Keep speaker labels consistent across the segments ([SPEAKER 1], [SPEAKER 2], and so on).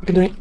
[SPEAKER 1] Good night.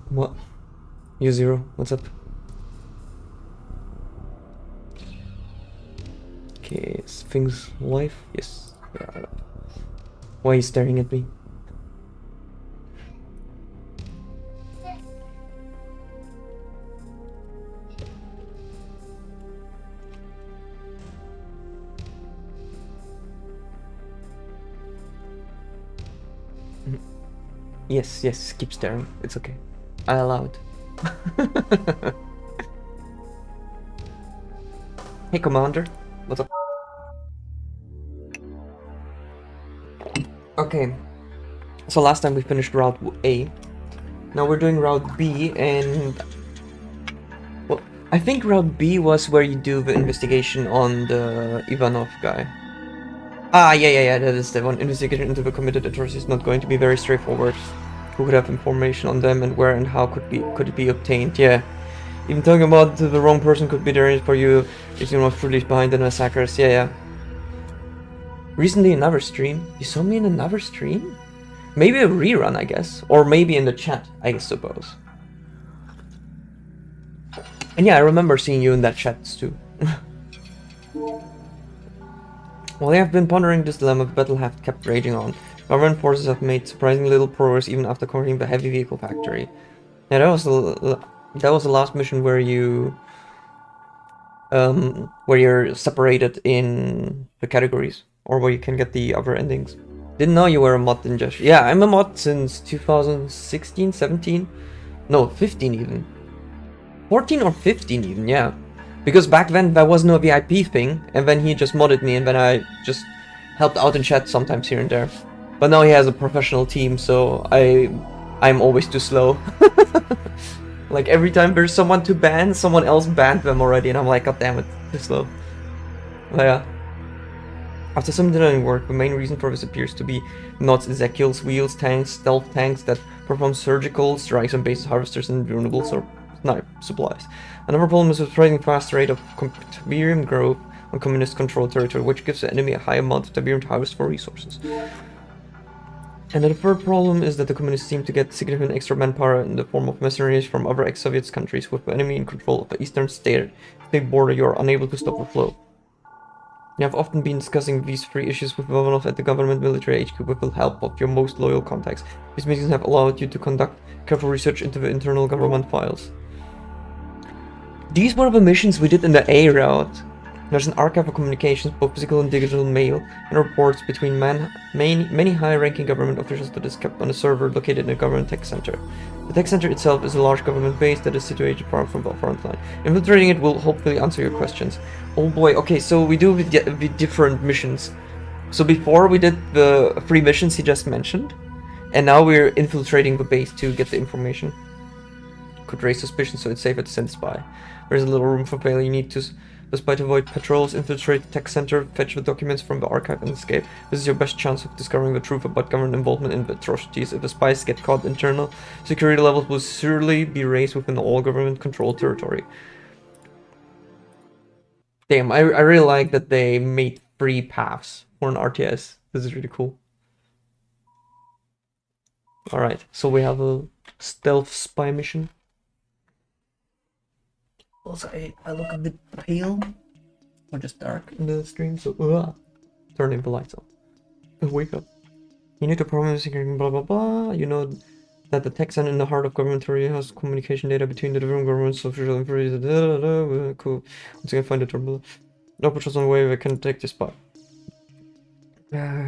[SPEAKER 1] What? You Zero, what's up? Okay, is things live? Yes. Yeah. Why are you staring at me? Yes, yes, keep staring. It's okay. I allow it. Hey, Commander. What's up? Okay. So last time we finished Route A. Now we're doing Route B, and... Well, I think Route B was where you do the investigation on the Ivanov guy. Ah, yeah, that is the one. Investigation into the committed atrocities is not going to be very straightforward. Who could have information on them, and where and how could it be obtained? Yeah. Even talking about the wrong person could be there for you if you're not truly behind the massacres. Yeah. Recently another stream. You saw me in another stream? Maybe a rerun, I guess. Or maybe in the chat, I suppose. And yeah, I remember seeing you in that chat too. While I have been pondering this dilemma, the battle have kept raging on. Government forces have made surprisingly little progress even after conquering the heavy vehicle factory. Yeah, that was the last mission where you're separated in the categories, or where you can get the other endings. Didn't know you were a mod in Josh. Yeah, I'm a mod since 2016, 17? No, 15 even. 14 or 15 even, yeah. Because back then there was no VIP thing, and then he just modded me, and then I just helped out in chat sometimes here and there. But now he has a professional team, so I'm always too slow. Like every time there's someone to ban, someone else banned them already, and I'm like, god damn it, too slow. But yeah. After some denying work, the main reason for this appears to be not Ezekiel's wheels tanks, stealth tanks that perform surgical strikes on base harvesters and vulnerable snipe supplies. Another problem is the surprisingly fast rate of Tiberium growth on communist-controlled territory, which gives the enemy a high amount of Tiberium to harvest for resources. And the third problem is that the communists seem to get significant extra manpower in the form of mercenaries from other ex-Soviet countries. With the enemy in control of the eastern state border, you are unable to stop the flow. You have often been discussing these three issues with Revolt at the government military HQ with the help of your most loyal contacts. These meetings have allowed you to conduct careful research into the internal government files. These were the missions we did in the A route. There's an archive of communications, both physical and digital mail, and reports between many high-ranking government officials that is kept on a server located in a government tech center. The tech center itself is a large government base that is situated far from the front line. Infiltrating it will hopefully answer your questions. Oh boy, okay, so we do the different missions. So before we did the 3 missions he just mentioned, and now we're infiltrating the base to get the information. Could raise suspicion, so it's safer to send spy. There's a little room for failure. You need to, despite avoid patrols, infiltrate the tech center, fetch the documents from the archive, and escape. This is your best chance of discovering the truth about government involvement in the atrocities. If the spies get caught, internal security levels will surely be raised within all government-controlled territory. Damn, I really like that they made 3 paths for an RTS. This is really cool. Alright, so we have a stealth spy mission. Also, I look a bit pale, or just dark in the stream, so turning the lights on. Wake up. You need to promise securing blah blah blah. You know that the tech center in the heart of government area has communication data between the different governments, official information. Cool. Once again, find the terminal. No patrols on the way, we can take this spot.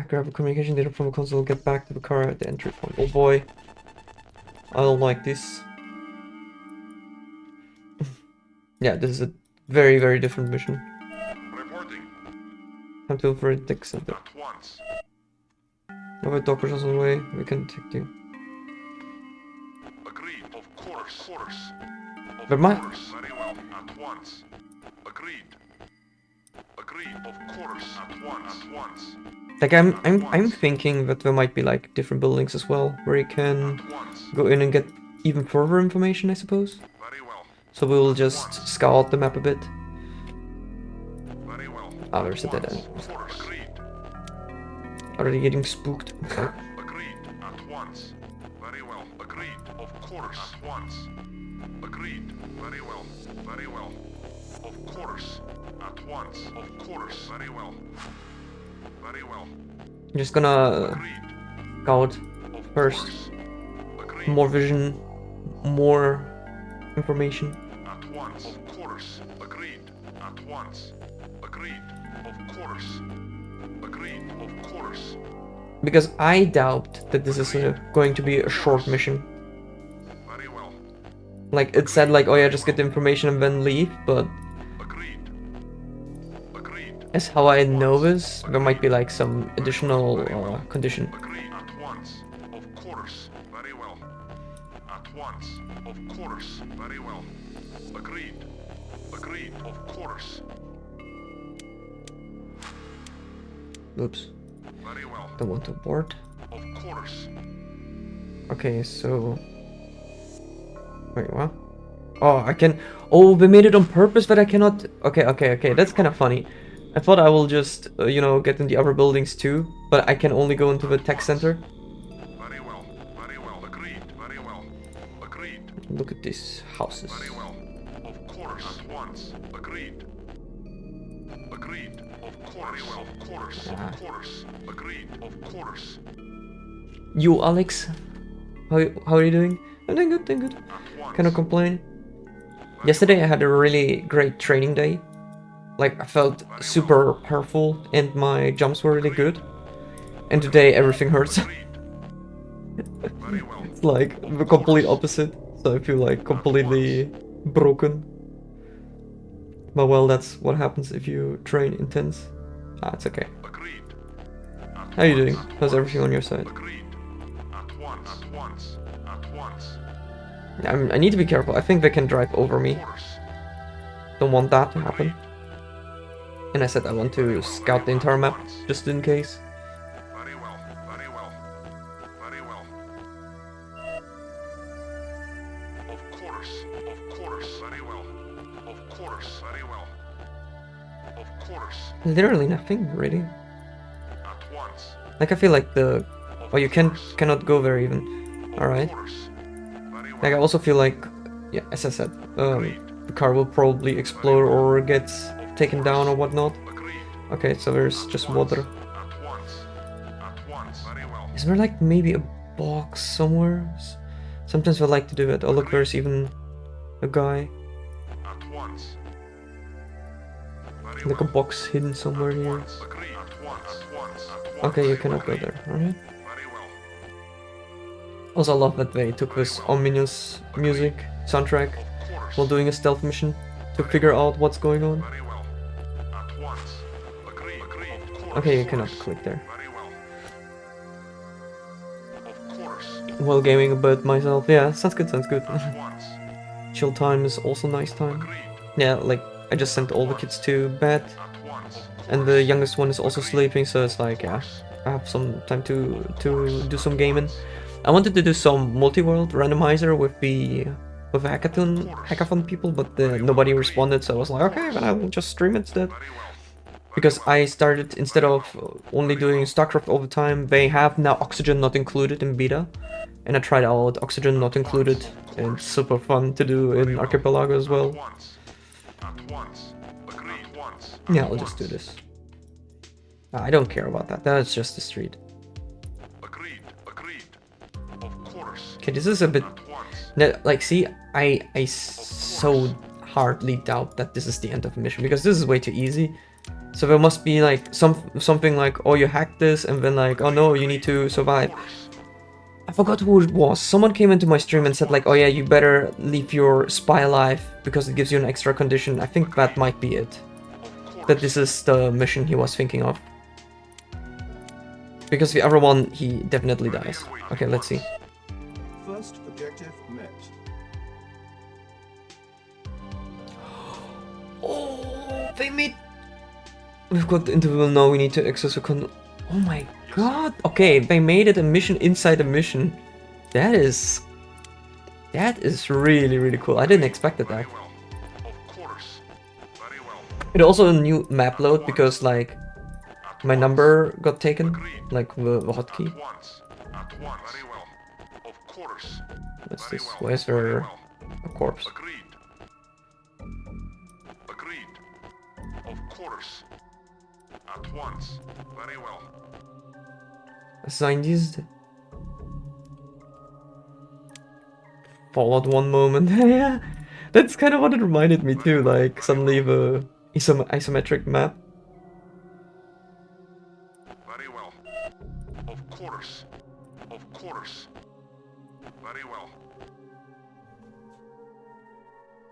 [SPEAKER 1] Grab a communication data from the console, get back to the car at the entry point. Oh boy. I don't like this. Yeah, this is a very, very different mission.
[SPEAKER 2] Reporting.
[SPEAKER 1] Time to for a tech center.
[SPEAKER 2] At once.
[SPEAKER 1] Over doctors on the way, we can take you.
[SPEAKER 2] Agreed. Of course. Of
[SPEAKER 1] But my-
[SPEAKER 2] course. Very well. At once. Agreed. Agreed. Of course. At once. At once.
[SPEAKER 1] Like I'm thinking that there might be like different buildings as well, where you can
[SPEAKER 2] At once.
[SPEAKER 1] go in and get even further information, I suppose.
[SPEAKER 2] Very well.
[SPEAKER 1] So we'll just scout the map a bit.
[SPEAKER 2] Very well.
[SPEAKER 1] Ah, there's a
[SPEAKER 2] At
[SPEAKER 1] dead
[SPEAKER 2] once.
[SPEAKER 1] end.
[SPEAKER 2] Of course. Agreed.
[SPEAKER 1] Already getting spooked.
[SPEAKER 2] Agreed. At once. Very well. Agreed. Of course. At once. Agreed. Very well. Very well. Of course. At once. Of course. Very well. Very well.
[SPEAKER 1] I'm just gonna
[SPEAKER 2] Agreed.
[SPEAKER 1] scout
[SPEAKER 2] Of
[SPEAKER 1] first.
[SPEAKER 2] course. Agreed.
[SPEAKER 1] More vision, more information.
[SPEAKER 2] At once. Of course. Agreed. At once. Agreed. Of course. Agreed. Of course.
[SPEAKER 1] Because I doubt that this is going to be a short mission.
[SPEAKER 2] Very well.
[SPEAKER 1] Like it said like, oh yeah, just get the information and then leave, but
[SPEAKER 2] Agreed. Agreed.
[SPEAKER 1] as how I know this, there might be like some additional condition.
[SPEAKER 2] Agreed. At once. Of course. Very well. At once. Of course. Very well. Agreed. Agreed. Of course.
[SPEAKER 1] Oops,
[SPEAKER 2] Very well.
[SPEAKER 1] don't want to abort.
[SPEAKER 2] Of course.
[SPEAKER 1] Okay, so... Wait, what? Oh, I can... Oh, they made it on purpose that I cannot... Okay, that's kind of funny. I thought I will just, you know, get in the other buildings too, but I can only go into the tech center.
[SPEAKER 2] Very well. Very well. Agreed. Very well. Agreed.
[SPEAKER 1] Look at these houses.
[SPEAKER 2] Very well. Of course. At once. Agreed. Agreed. Of course. Very well. Of course.
[SPEAKER 1] Ah.
[SPEAKER 2] Of course. Agreed. Of course.
[SPEAKER 1] You, Alex? How are you doing? I'm doing good, doing good.
[SPEAKER 2] At once.
[SPEAKER 1] Cannot complain. Yesterday I had a really great training day. Like, I felt super powerful and my jumps were really good. And today everything hurts.
[SPEAKER 2] Agreed. Very well.
[SPEAKER 1] It's like the complete opposite. So I feel like completely broken. But well, that's what happens if you train intense. Ah, it's okay.
[SPEAKER 2] Agreed. At
[SPEAKER 1] How are you
[SPEAKER 2] once.
[SPEAKER 1] doing? How's everything on your side?
[SPEAKER 2] Agreed. At once. At once. At once.
[SPEAKER 1] I need to be careful. I think they can drive over me.
[SPEAKER 2] Of course.
[SPEAKER 1] Don't want that to happen. And I said I want to scout the entire map, just in case.
[SPEAKER 2] Very well. Very well. Very well. Of course. Of course. Very well. Of course. Very well. Of course.
[SPEAKER 1] Literally nothing, really.
[SPEAKER 2] At once.
[SPEAKER 1] Like I feel like the...
[SPEAKER 2] Of
[SPEAKER 1] Oh, you
[SPEAKER 2] course.
[SPEAKER 1] cannot go there even. Alright.
[SPEAKER 2] Of course. Very well.
[SPEAKER 1] Like I also feel like... Yeah, as I said, the car will probably explode or get taken down or whatnot.
[SPEAKER 2] Agreed.
[SPEAKER 1] Okay, so there's just water.
[SPEAKER 2] At once. At once. Very well.
[SPEAKER 1] Is there like maybe a box somewhere? Sometimes I like to do it. Oh look, there's even a guy.
[SPEAKER 2] At once. Very
[SPEAKER 1] Like a
[SPEAKER 2] well.
[SPEAKER 1] box hidden somewhere
[SPEAKER 2] At
[SPEAKER 1] here.
[SPEAKER 2] once. Agreed. At once. At once. At once.
[SPEAKER 1] Okay, you cannot go there. Alright.
[SPEAKER 2] Very well.
[SPEAKER 1] Also, I love that they took this ominous music soundtrack
[SPEAKER 2] Of course.
[SPEAKER 1] while doing a stealth mission to figure out what's going on.
[SPEAKER 2] Very well. At once. Agreed. Agreed. Of course.
[SPEAKER 1] Okay, you cannot click there.
[SPEAKER 2] Very well. Of course.
[SPEAKER 1] While gaming about myself. Yeah, sounds good, sounds good.
[SPEAKER 2] At once.
[SPEAKER 1] Chill time is also nice time.
[SPEAKER 2] Agreed.
[SPEAKER 1] Yeah, like, I just sent all the kids to bed,
[SPEAKER 2] At once.
[SPEAKER 1] and the youngest one is also sleeping, so it's like, yeah, I have some time to do some gaming. I wanted to do some multi-world randomizer with the hackathon people, but nobody responded, so I was like, okay, then I will just stream it instead.
[SPEAKER 2] Very well.
[SPEAKER 1] Because I started, instead of only doing StarCraft all the time, they have now Oxygen not included in beta. And I tried out Oxygen not included, and it's super fun to do in Archipelago as well.
[SPEAKER 2] At once. At once. Agreed. Once.
[SPEAKER 1] Yeah, I'll just do this. I don't care about that, that's just the street.
[SPEAKER 2] Agreed. Agreed. Of course.
[SPEAKER 1] Okay, this is a bit...
[SPEAKER 2] At once.
[SPEAKER 1] Like, see, I so hardly doubt that this is the end of the mission, because this is way too easy. So there must be like something like, oh, you hacked this, and then like, oh no, you need to survive. I forgot who it was. Someone came into my stream and said like, oh yeah, you better leave your spy alive because it gives you an extra condition. I think that might be it. That this is the mission he was thinking of. Because the other one, he definitely dies. Okay, let's see.
[SPEAKER 3] First objective met.
[SPEAKER 1] Oh, they made... We've got the interval now, we need to access a con... Oh my god! Okay, they made it a mission inside a mission. That is really, really cool. I didn't expect that. It also a new map load because like my number got taken, like the hotkey. What's this? Why is there a corpse?
[SPEAKER 2] At once. Very well.
[SPEAKER 1] Assign these. Fallout 1 moment. Yeah, that's kind of what it reminded me too. Like suddenly the isometric map.
[SPEAKER 2] Very well. Of course. Of course. Very well.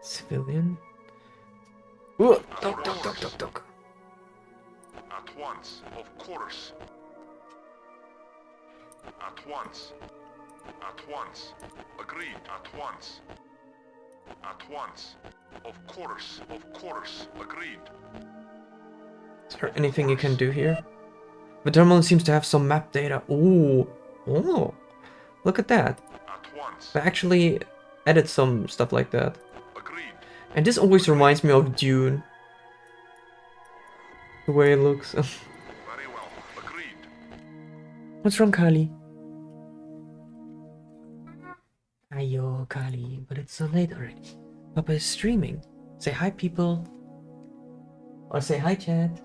[SPEAKER 1] Civilian. Ooh, duck.
[SPEAKER 2] At once. Of course. At once. At once. Agreed. At once. At once. Of course. Of course. Agreed.
[SPEAKER 1] Is there anything you can do here? The terminal seems to have some map data. Ooh. Oh. Look at that.
[SPEAKER 2] At once.
[SPEAKER 1] They actually added some stuff like that.
[SPEAKER 2] Agreed.
[SPEAKER 1] And this always reminds me of Dune. The way it looks.
[SPEAKER 2] Very well. Agreed.
[SPEAKER 1] What's wrong, Kali? Ayo, Kali, but it's so late already. Papa is streaming. Say hi, people. Or say hi, chat.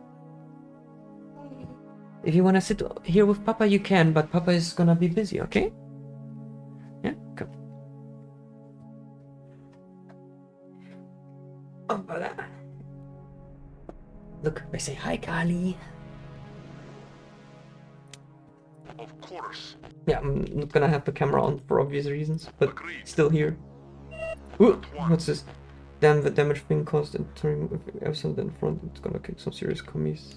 [SPEAKER 1] If you wanna sit here with Papa, you can, but Papa is gonna be busy, okay? Yeah, come. Oh, voilà. Look, I say hi, Kali.
[SPEAKER 2] Of course.
[SPEAKER 1] Yeah, I'm not gonna have the camera on for obvious reasons, but still here. Ooh, what's this? Damn, the damage being caused and turning with absent in front, it's gonna kick some serious commies.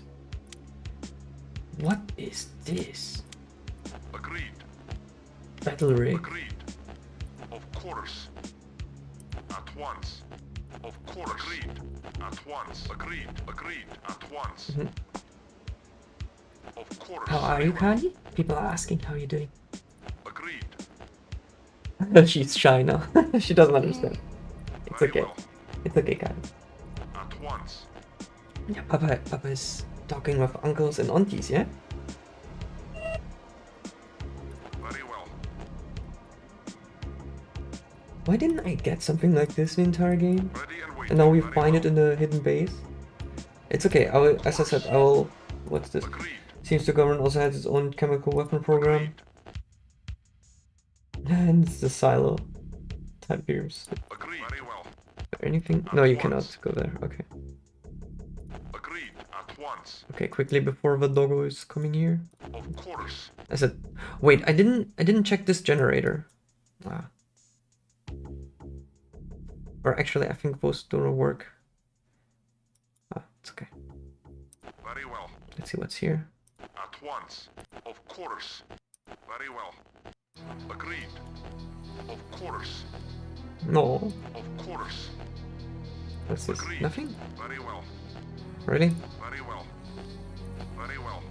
[SPEAKER 1] What is this?
[SPEAKER 2] Agreed.
[SPEAKER 1] Battle rig.
[SPEAKER 2] Agreed. Of course. At once. Of course. Agreed. At once. Agreed. Agreed. At once. Of course.
[SPEAKER 1] How are you, Kali? People are asking how you're doing.
[SPEAKER 2] Agreed.
[SPEAKER 1] She's shy now. She doesn't understand. It's
[SPEAKER 2] Very
[SPEAKER 1] okay.
[SPEAKER 2] well.
[SPEAKER 1] It's okay, Kali.
[SPEAKER 2] At once.
[SPEAKER 1] Yeah, Papa is talking with uncles and aunties, yeah?
[SPEAKER 2] Very well.
[SPEAKER 1] Why didn't I get something like this the entire game?
[SPEAKER 2] Ready and waiting.
[SPEAKER 1] And now we
[SPEAKER 2] Very
[SPEAKER 1] find
[SPEAKER 2] well.
[SPEAKER 1] it in the hidden base? It's okay, as I said, I will... What's this?
[SPEAKER 2] Agreed.
[SPEAKER 1] Seems the government also has its own chemical weapon program. And it's the silo. Tiberium. Is
[SPEAKER 2] Agreed. Very well.
[SPEAKER 1] there anything? No, you cannot go there. Okay.
[SPEAKER 2] Agreed. At once.
[SPEAKER 1] Okay, quickly before the doggo is coming here.
[SPEAKER 2] Of course.
[SPEAKER 1] I said, wait, I didn't check this generator. Ah. Or actually, I think those don't work. Ah, it's okay.
[SPEAKER 2] Very well.
[SPEAKER 1] Let's see what's here.
[SPEAKER 2] At once. Of course. Very well. Agreed. Of course.
[SPEAKER 1] No.
[SPEAKER 2] Of course.
[SPEAKER 1] What's this?
[SPEAKER 2] Agreed.
[SPEAKER 1] Nothing?
[SPEAKER 2] Very well.
[SPEAKER 1] Really?
[SPEAKER 2] Very well. Very well.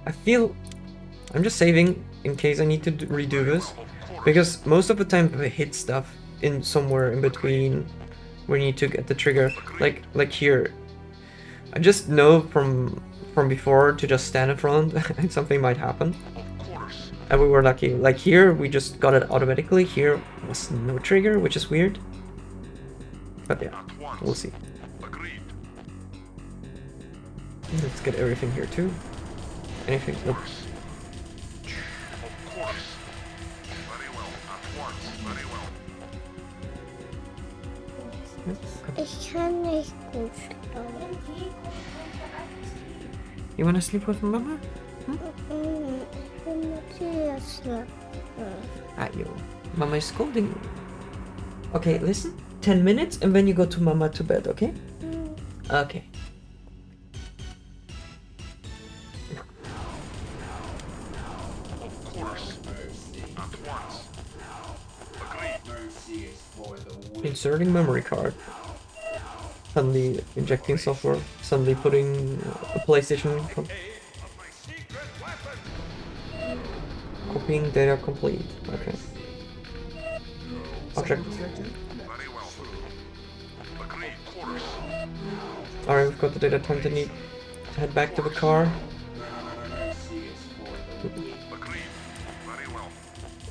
[SPEAKER 1] I feel... I'm just saving in case I need to redo this.
[SPEAKER 2] Of course.
[SPEAKER 1] Because most of the time they hit stuff in somewhere in between where you need to get the trigger. Like here. I just know from before to just stand in front and something might happen.
[SPEAKER 2] Of course.
[SPEAKER 1] And we were lucky. Like here, we just got it automatically. Here was no trigger, which is weird. But yeah,
[SPEAKER 2] At once.
[SPEAKER 1] we'll see.
[SPEAKER 2] Agreed.
[SPEAKER 1] Let's get everything here too. Anything? Nope.
[SPEAKER 2] Of course. Very well. At once. Very well.
[SPEAKER 4] Ich kann nicht gut schauen.
[SPEAKER 1] You wanna sleep with Mama? Yo, Mama is scolding you. Okay, listen. 10 minutes and then you go to Mama to bed, okay? Okay.
[SPEAKER 2] Of course. At once. Agreed.
[SPEAKER 1] Inserting memory card. Suddenly injecting software. Suddenly putting a PlayStation. Copying data complete. Okay. Object.
[SPEAKER 2] Very well. Agreed. Quarters.
[SPEAKER 1] Alright, we've got the data. Time to need to head back to the car.
[SPEAKER 2] Agreed. Very well.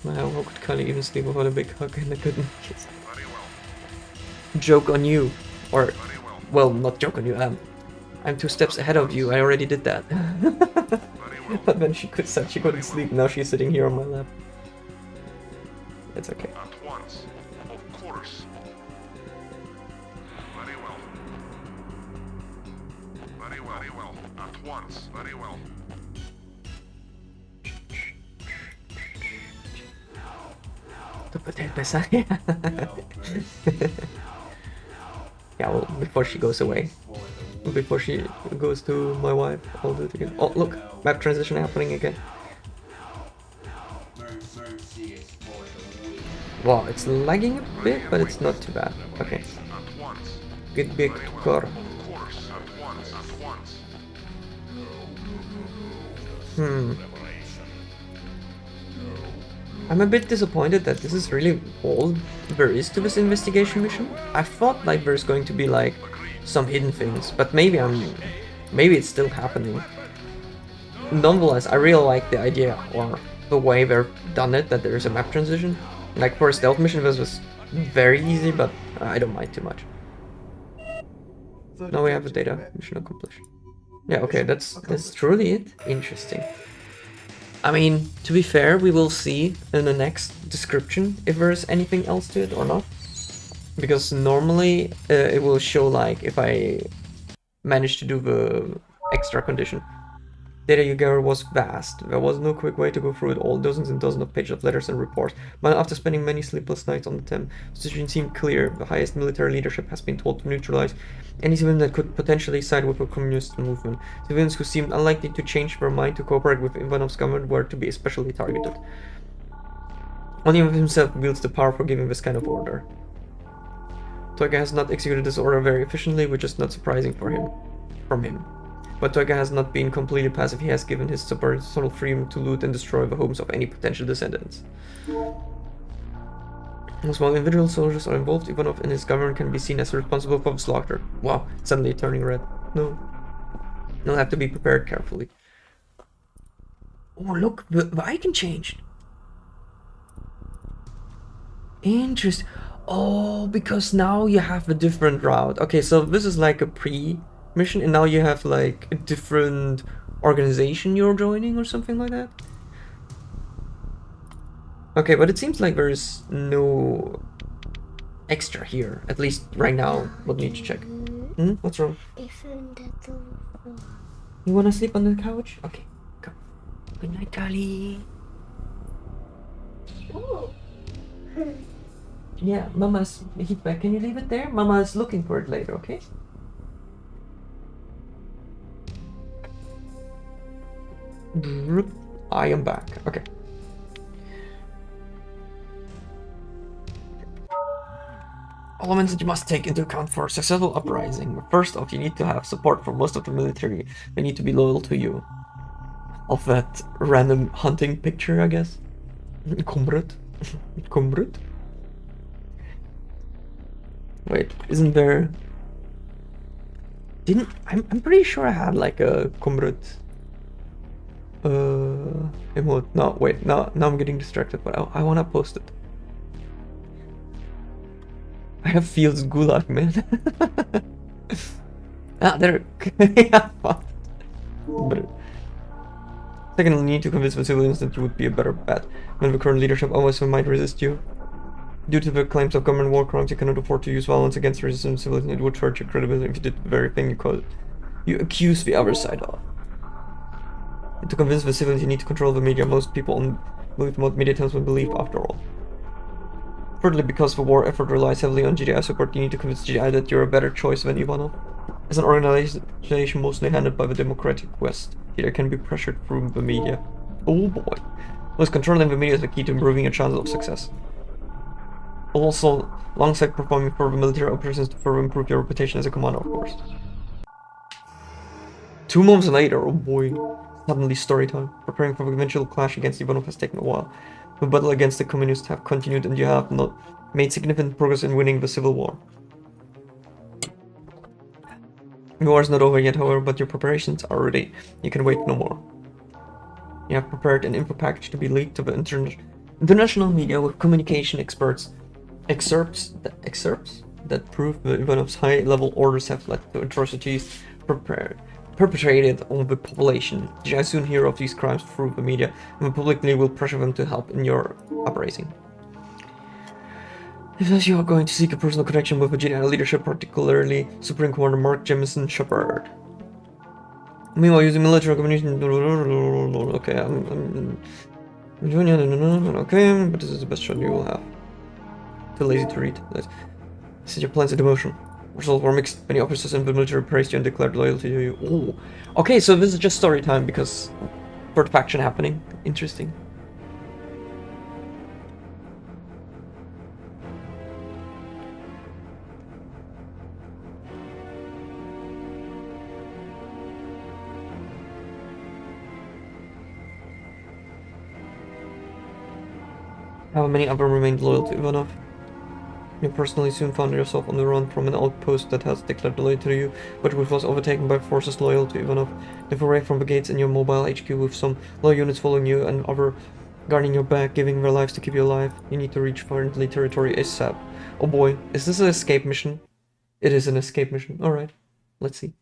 [SPEAKER 1] Wow, how could Kylie even sleep without a big hug and a good kiss?
[SPEAKER 2] Very well.
[SPEAKER 1] Joke on you. Or,
[SPEAKER 2] Very
[SPEAKER 1] well,
[SPEAKER 2] well.
[SPEAKER 1] not joke on you. I'm 2 steps ahead of you. I already did that.
[SPEAKER 2] Very well.
[SPEAKER 1] But then she said she couldn't sleep. Now she's sitting here on my lap. It's okay.
[SPEAKER 2] At once. Of course. Very well. Very well. Very well. At once. Very well.
[SPEAKER 1] To poter pensar. Yeah, well, before she goes away. Before she goes to my wife, I'll do it again. Oh, look! Map transition happening again. Wow, it's lagging a bit, but it's not too bad. Okay.
[SPEAKER 2] At once.
[SPEAKER 1] Get big car.
[SPEAKER 2] Of course. At once. At once.
[SPEAKER 1] I'm a bit disappointed that this is really all there is to this investigation mission. I thought like there's going to be like some hidden things, but maybe it's still happening. Nonetheless, I really like the idea or the way they've done it, that there is a map transition. Like for a stealth mission, this was very easy, but I don't mind too much. Now we have a data mission accomplished. Yeah, okay, that's truly it. Interesting. I mean, to be fair, we will see in the next description if there's anything else to it or not. Because normally it will show like if I manage to do the extra condition. Data you gather was vast. There was no quick way to go through it all, dozens and dozens of pages of letters and reports. But after spending many sleepless nights on the Thames, the situation seemed clear. The highest military leadership has been told to neutralize any civilian that could potentially side with the communist movement. Civilians who seemed unlikely to change their mind to cooperate with Ivanov's government were to be especially targeted. Only himself wields the power for giving this kind of order. Toyga has not executed this order very efficiently, which is not surprising from him. But Toyga has not been completely passive. He has given his subordinates total freedom to loot and destroy the homes of any potential descendants. While individual soldiers are involved, Ivanov and his government can be seen as responsible for the slaughter. Wow, suddenly turning red. No. You'll have to be prepared carefully. Oh, look, the icon changed. Interesting. Oh, because now you have a different route. Okay, so this is like a pre-mission, and now you have like a different organization you're joining or something like that. Okay, but it seems like there's no extra here. At least right now, we'll need to check. What's wrong? You wanna sleep on the couch? Okay, come. Good night, Kali. Oh. Yeah, Mama's heat bag. Can you leave it there? Mama's looking for it later, okay? I am back. Okay. Elements that you must take into account for a successful uprising. First off, you need to have support from most of the military. They need to be loyal to you. Of that random hunting picture, I guess. Comrade. Comrade. Wait, isn't there... I'm pretty sure I had like a comrade emote. No, wait, now I'm getting distracted, but I wanna post it. I have Fields Gulag, man. There. Yeah, fuck. But secondly, you need to convince the civilians that you would be a better bet when the current leadership always might resist you. Due to the claims of government war crimes, you cannot afford to use violence against resistant civilians. It would hurt your credibility if you did the very thing you accuse the other side of. To convince the civilians you need to control the media. Most people believe what media tells them believe after all. Thirdly, because the war effort relies heavily on GDI support, you need to convince GDI that you're a better choice than Ivanov. As an organization mostly handled by the democratic West, GDI can be pressured through the media. Oh boy. Thus, controlling the media is the key to improving your chances of success. Also, alongside performing further military operations to further improve your reputation as a commander, of course. 2 months later, oh boy. Suddenly story time. Preparing for the eventual clash against Ivanov has taken a while. The battle against the communists have continued and you have not made significant progress in winning the civil war. The war is not over yet, however, but your preparations are ready. You can wait no more. You have prepared an info package to be leaked to the international media with communication experts. Excerpts that prove that Ivanov's high-level orders have led to atrocities perpetrated on the population. You shall soon hear of these crimes through the media, and the publicly will pressure them to help in your uprising. If thus you are going to seek a personal connection with the GDI leadership, particularly Supreme Commander Mark Jemison Shepard. Meanwhile, using military communication. Okay, okay, but this is the best shot you will have. Too lazy to read. Set your plans into motion. Results were mixed. Many officers in the military praised you and declared loyalty to you. Oh, okay, so this is just story time because third faction happening. Interesting. How many of them remained loyal to Ivanov? You personally soon found yourself on the run from an outpost that has declared loyalty to you, but which was overtaken by forces loyal to Ivanov. You foray from the gates in your mobile HQ with some loyal units following you and other guarding your back, giving their lives to keep you alive. You need to reach friendly territory ASAP. Oh boy, is this an escape mission? It is an escape mission. Alright, let's see.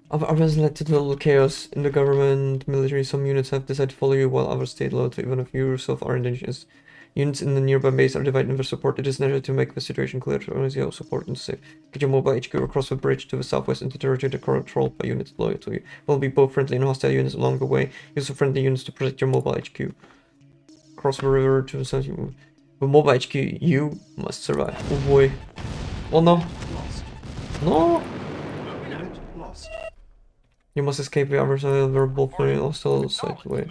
[SPEAKER 1] Others led to total chaos in the government, military. Some units have decided to follow you, while others stayed loyal to even if you yourself are in danger. Units in the nearby base are divided in their support. It is necessary to make the situation clear to organize your support and safe. Get your mobile HQ across the bridge to the southwest into territory controlled by units loyal to you. There will be both friendly and hostile units along the way. Use the friendly units to protect your mobile HQ. Cross the river to the south. The mobile HQ, you must survive. Oh boy. Oh no. No! You must escape the other side of the both hostile side way.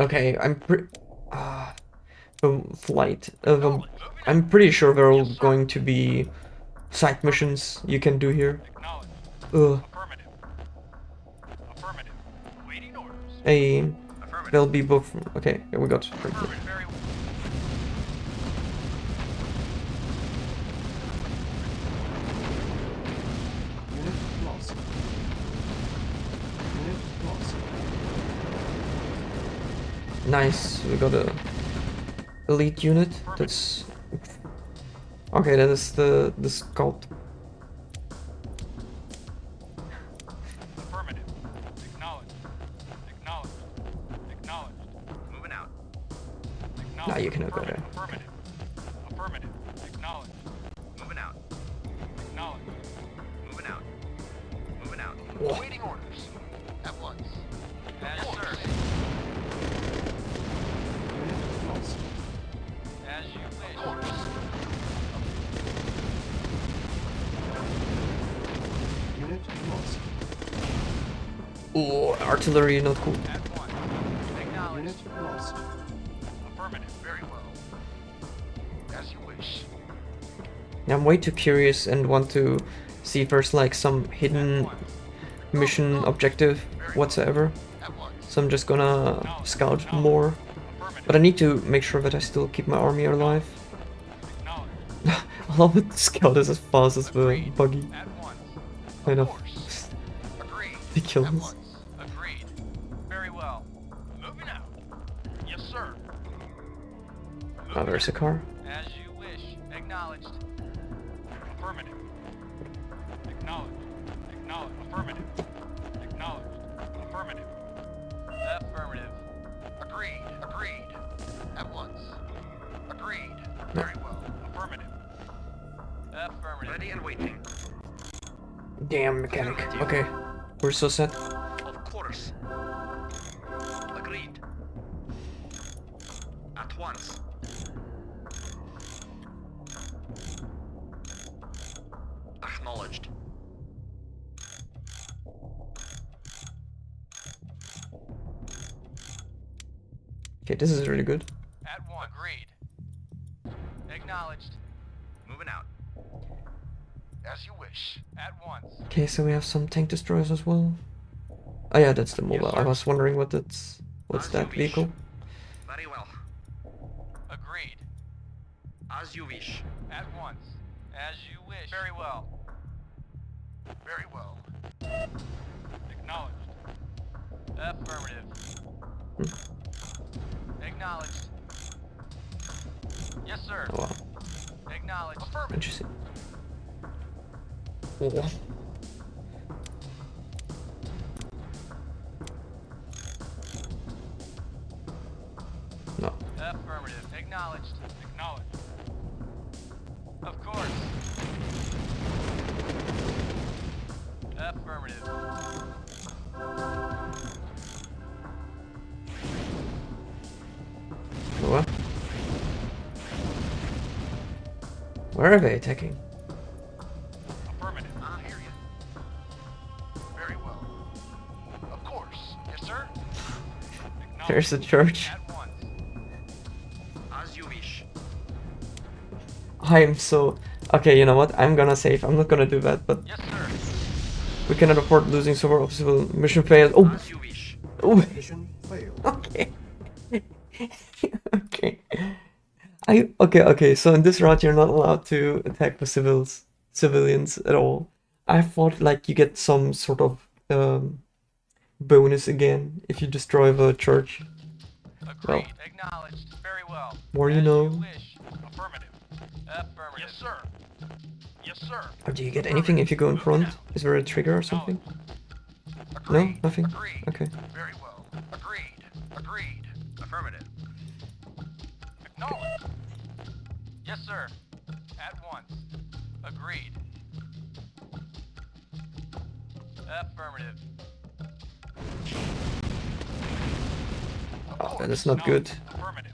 [SPEAKER 1] Okay, I'm flight. I'm pretty sure there are going to be side missions you can do here. Hey, they'll be both. Okay, here we got. Nice, we got a elite unit. That's okay. That is the scout.
[SPEAKER 4] Affirmative. Acknowledged. Acknowledged. Acknowledged. Moving out.
[SPEAKER 1] Nah, you cannot go there.
[SPEAKER 4] Affirmative. Affirmative. Acknowledged. Moving out. Acknowledged. Moving out. Moving out.
[SPEAKER 1] Whoa.
[SPEAKER 4] Awaiting orders. At once. Yes, sir. As you wish. Orders.
[SPEAKER 3] Unit lost.
[SPEAKER 1] Oh, artillery, not cool.
[SPEAKER 4] At once. Acknowledged.
[SPEAKER 3] Unit lost.
[SPEAKER 4] Affirmative. Very well. As you wish.
[SPEAKER 1] I'm way too curious and want to see if there's like some hidden mission objective whatsoever.
[SPEAKER 4] At once.
[SPEAKER 1] So I'm just gonna scout more. But I need to make sure that I still keep my army alive.
[SPEAKER 4] Acknowledged.
[SPEAKER 1] I love it. Scout is as fast as the buggy.
[SPEAKER 4] At once.
[SPEAKER 1] Kind of
[SPEAKER 4] Agreed.
[SPEAKER 1] ridiculous.
[SPEAKER 4] At once. Agreed. Very well. Moving out. Yes, sir.
[SPEAKER 1] Oh, there's a car.
[SPEAKER 4] As you wish. Acknowledged. Affirmative. Acknowledged. Acknowledged. Affirmative. Acknowledged. Affirmative. Affirmative. Agreed. Agreed. At once. Agreed. Very well. Affirmative. Affirmative. Ready and waiting.
[SPEAKER 1] Damn mechanic. Okay, we're so set.
[SPEAKER 4] Of course. Agreed. At once. Acknowledged.
[SPEAKER 1] Okay, this is really good.
[SPEAKER 4] At one. Agreed. Acknowledged. Moving out. As you wish. At once.
[SPEAKER 1] Okay, so we have some tank destroyers as well. Oh yeah, that's the mobile. I was wondering what that's. What's
[SPEAKER 4] As
[SPEAKER 1] that
[SPEAKER 4] you wish.
[SPEAKER 1] vehicle?
[SPEAKER 4] Very well. Agreed. As you wish. At once. As you wish. Very well. Very well. Acknowledged. Affirmative. Acknowledged. Yes, sir.
[SPEAKER 1] Oh wow,
[SPEAKER 4] Acknowledged. Affirmative.
[SPEAKER 1] interesting. Oh. No.
[SPEAKER 4] Affirmative. Acknowledged. Acknowledged. Of course. Affirmative.
[SPEAKER 1] What? Where are they attacking?
[SPEAKER 4] Affirmative. I hear you. Very well. Of course. Yes, sir.
[SPEAKER 1] There's the church.
[SPEAKER 4] At once. As you wish.
[SPEAKER 1] I am so... Okay, you know what? I'm gonna save. I'm not gonna do that, but
[SPEAKER 4] Yes, sir.
[SPEAKER 1] we cannot afford losing so far civil mission failed. Oh!
[SPEAKER 4] As you wish.
[SPEAKER 1] Oh!
[SPEAKER 3] Mission failed.
[SPEAKER 1] Okay. Okay. Okay, so in this route you're not allowed to attack the civilians at all. I thought like you get some sort of bonus again if you destroy the church.
[SPEAKER 4] Agreed.
[SPEAKER 1] Well.
[SPEAKER 4] Acknowledged. Very well.
[SPEAKER 1] More you
[SPEAKER 4] As
[SPEAKER 1] know.
[SPEAKER 4] wish. Affirmative. Affirmative. Yes, sir. Yes, sir.
[SPEAKER 1] Or do you get anything if you go in front? Is there a trigger or something? No?
[SPEAKER 4] Agreed.
[SPEAKER 1] Nothing?
[SPEAKER 4] Agreed.
[SPEAKER 1] Okay.
[SPEAKER 4] Very well. Agreed. Agreed. Affirmative. Acknowledged. Yes, sir. At once. Agreed. Affirmative.
[SPEAKER 1] Oh, that is not good.
[SPEAKER 4] Affirmative.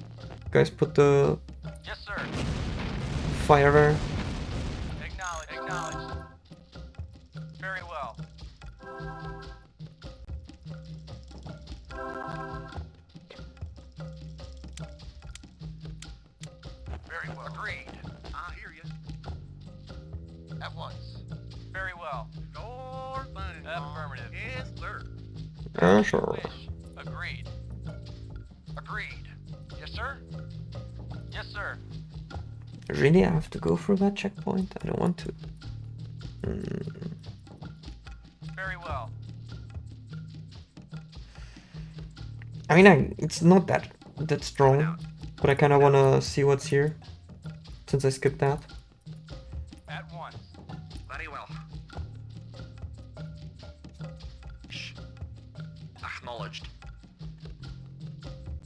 [SPEAKER 1] Guys, put the
[SPEAKER 4] Yes, sir.
[SPEAKER 1] fire there.
[SPEAKER 4] Acknowledged. Acknowledged. Very well. Very well. Agreed. I hear you. At once. Very well. Sure thing. Affirmative. Yes, sir.
[SPEAKER 1] Sure.
[SPEAKER 4] Wish. Agreed. Agreed. Yes, sir. Yes, sir.
[SPEAKER 1] Really, I have to go through that checkpoint? I don't want to.
[SPEAKER 4] Very well.
[SPEAKER 1] I mean, it's not that strong, but I kind of want to see what's here, since I skipped that.
[SPEAKER 4] At once. Very well. Shh. Acknowledged.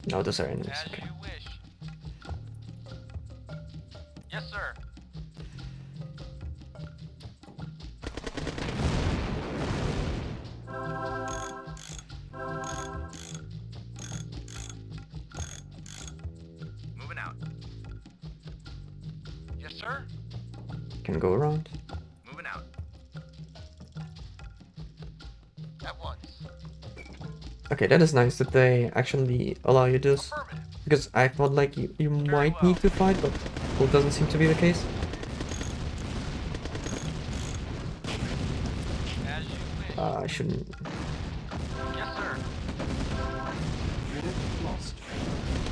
[SPEAKER 1] No, those are enemies.
[SPEAKER 4] As
[SPEAKER 1] Okay.
[SPEAKER 4] you wish. Yes, sir. Moving out. Yes, sir.
[SPEAKER 1] Can go around.
[SPEAKER 4] Moving out. At once.
[SPEAKER 1] Okay, that is nice that they actually allow you this.
[SPEAKER 4] Affirmative.
[SPEAKER 1] Because I thought like you might
[SPEAKER 4] well.
[SPEAKER 1] need to fight, but well, doesn't seem to be the case.
[SPEAKER 4] As you wish.
[SPEAKER 1] I shouldn't.
[SPEAKER 4] Yes, sir.
[SPEAKER 3] Unit lost.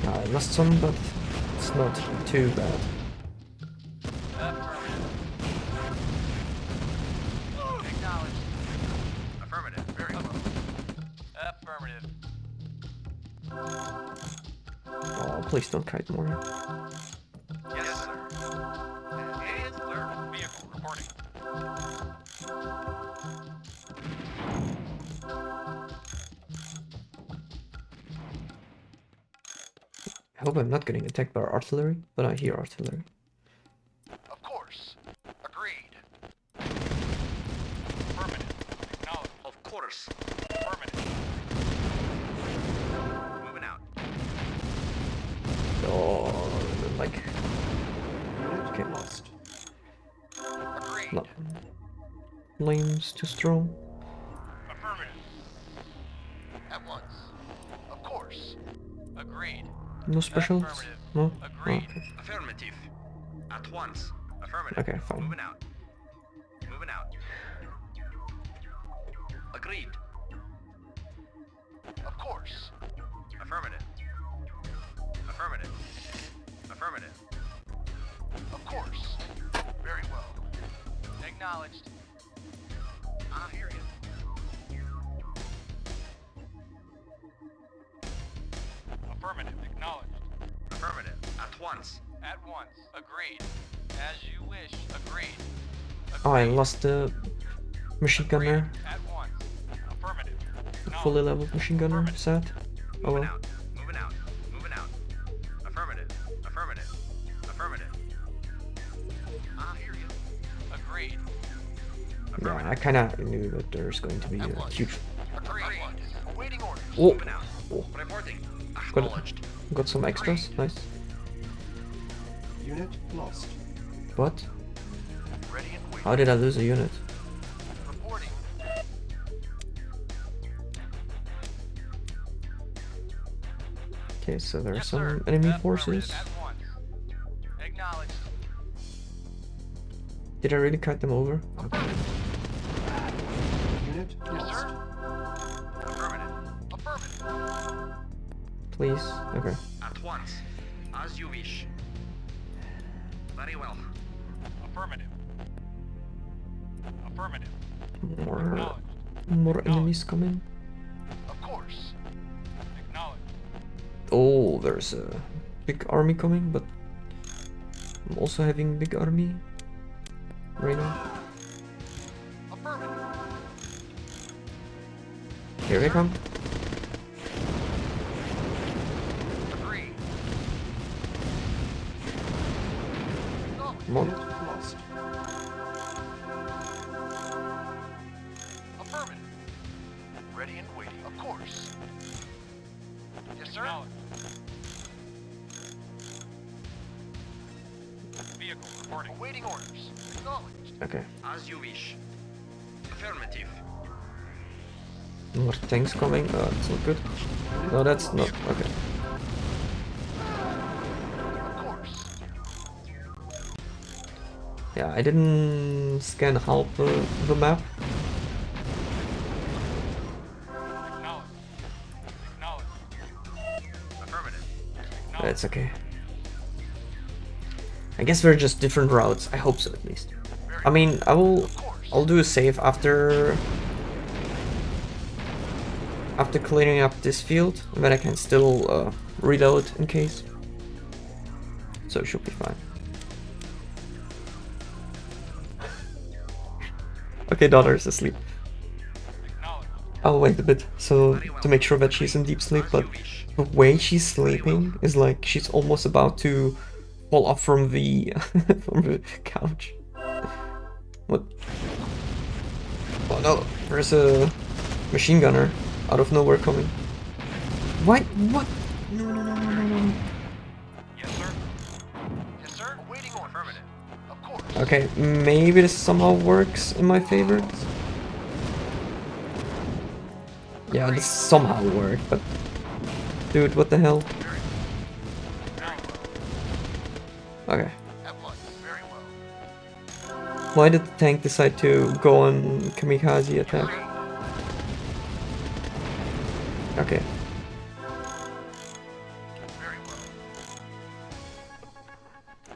[SPEAKER 1] I lost some, but it's not too bad.
[SPEAKER 4] Affirmative. Acknowledged. Affirmative. Very well. Affirmative.
[SPEAKER 1] Oh, please don't kite more.
[SPEAKER 4] Yes, sir. Yes, sir. Vehicle reporting.
[SPEAKER 1] I hope I'm not getting attacked by artillery, but I hear artillery.
[SPEAKER 4] Of course. Agreed. Affirmative. Acknowledged. Of course. Affirmative. Moving out.
[SPEAKER 1] Oh, like,
[SPEAKER 3] Unit
[SPEAKER 1] Okay.
[SPEAKER 3] lost.
[SPEAKER 4] Agreed.
[SPEAKER 1] not flames too strong.
[SPEAKER 4] Affirmative. At once. Of course. Agreed.
[SPEAKER 1] No specials?
[SPEAKER 4] Affirmative.
[SPEAKER 1] No? Oh,
[SPEAKER 4] Agreed.
[SPEAKER 1] okay.
[SPEAKER 4] Affirmative. At once. Affirmative.
[SPEAKER 1] Okay, fine.
[SPEAKER 4] Moving out. Moving out. Agreed. Of course. Affirmative. Affirmative. Affirmative. Of course. Very well. Acknowledged. I hear you. Affirmative. Acknowledged. Affirmative. At once. At once. Agreed. As you wish. Agreed.
[SPEAKER 1] Oh, I lost the machine gunner.
[SPEAKER 4] At once. Affirmative.
[SPEAKER 1] Fully leveled machine gunner set. Oh
[SPEAKER 4] Moving
[SPEAKER 1] well.
[SPEAKER 4] out. Moving out. Moving out. Affirmative. Affirmative. Affirmative. I hear you. Agreed.
[SPEAKER 1] Yeah, I kinda knew that there's going to be a huge...
[SPEAKER 4] Agreed. Awaiting orders.
[SPEAKER 1] Oh,
[SPEAKER 4] Moving out.
[SPEAKER 1] oh.
[SPEAKER 4] Reporting.
[SPEAKER 1] Got,
[SPEAKER 4] Acknowledged.
[SPEAKER 1] got some extras, nice.
[SPEAKER 3] Unit lost.
[SPEAKER 1] What?
[SPEAKER 4] Ready and waiting.
[SPEAKER 1] How did I lose a unit?
[SPEAKER 4] Reporting.
[SPEAKER 1] Okay, so there are
[SPEAKER 4] Yes,
[SPEAKER 1] some
[SPEAKER 4] sir.
[SPEAKER 1] enemy
[SPEAKER 4] Affirmative.
[SPEAKER 1] forces.
[SPEAKER 4] At once. Acknowledged.
[SPEAKER 1] Did I really cut them over? Okay.
[SPEAKER 3] Unit
[SPEAKER 4] Yes,
[SPEAKER 3] lost.
[SPEAKER 4] sir. Affirmative. Affirmative.
[SPEAKER 1] Please? Okay.
[SPEAKER 4] At once. As you wish. Very well. Affirmative. Affirmative.
[SPEAKER 1] More enemies coming.
[SPEAKER 4] Of course. Acknowledged.
[SPEAKER 1] Oh, there's a big army coming, but I'm also having big army right now.
[SPEAKER 4] Affirmative.
[SPEAKER 1] Here they come.
[SPEAKER 4] Agreed. Acknowledged.
[SPEAKER 1] Come on.
[SPEAKER 3] Unit lost.
[SPEAKER 4] Affirmative. Ready and waiting. Of course. Yes, sir. Vehicle reporting. Awaiting orders. Acknowledged.
[SPEAKER 1] Okay.
[SPEAKER 4] As you wish. Affirmative.
[SPEAKER 1] More tanks coming. Oh, that's not good. No, that's not. Okay.
[SPEAKER 4] Of course.
[SPEAKER 1] Yeah, I didn't scan half the map.
[SPEAKER 4] Acknowledged. Acknowledged. Affirmative.
[SPEAKER 1] But it's okay. I guess we're just different routes. I hope so, at least. I mean, I'll do a save after clearing up this field, and then I can still reload in case. So it should be fine. Okay, daughter's asleep. I'll wait a bit, so to make sure that she's in deep sleep, but the way she's sleeping is like she's almost about to fall off from the from the couch. What? Oh no, there's a machine gunner out of nowhere coming. What? What? No, no, no, no, no, no.
[SPEAKER 4] Yes, sir. Yes, sir. Awaiting order. Affirmative. Of course.
[SPEAKER 1] Okay, maybe this somehow works in my favor. Yeah, this somehow worked, but dude, what the hell? Okay.
[SPEAKER 4] At once. Very well.
[SPEAKER 1] Why did the tank decide to go on kamikaze attack? Okay.
[SPEAKER 4] Very well.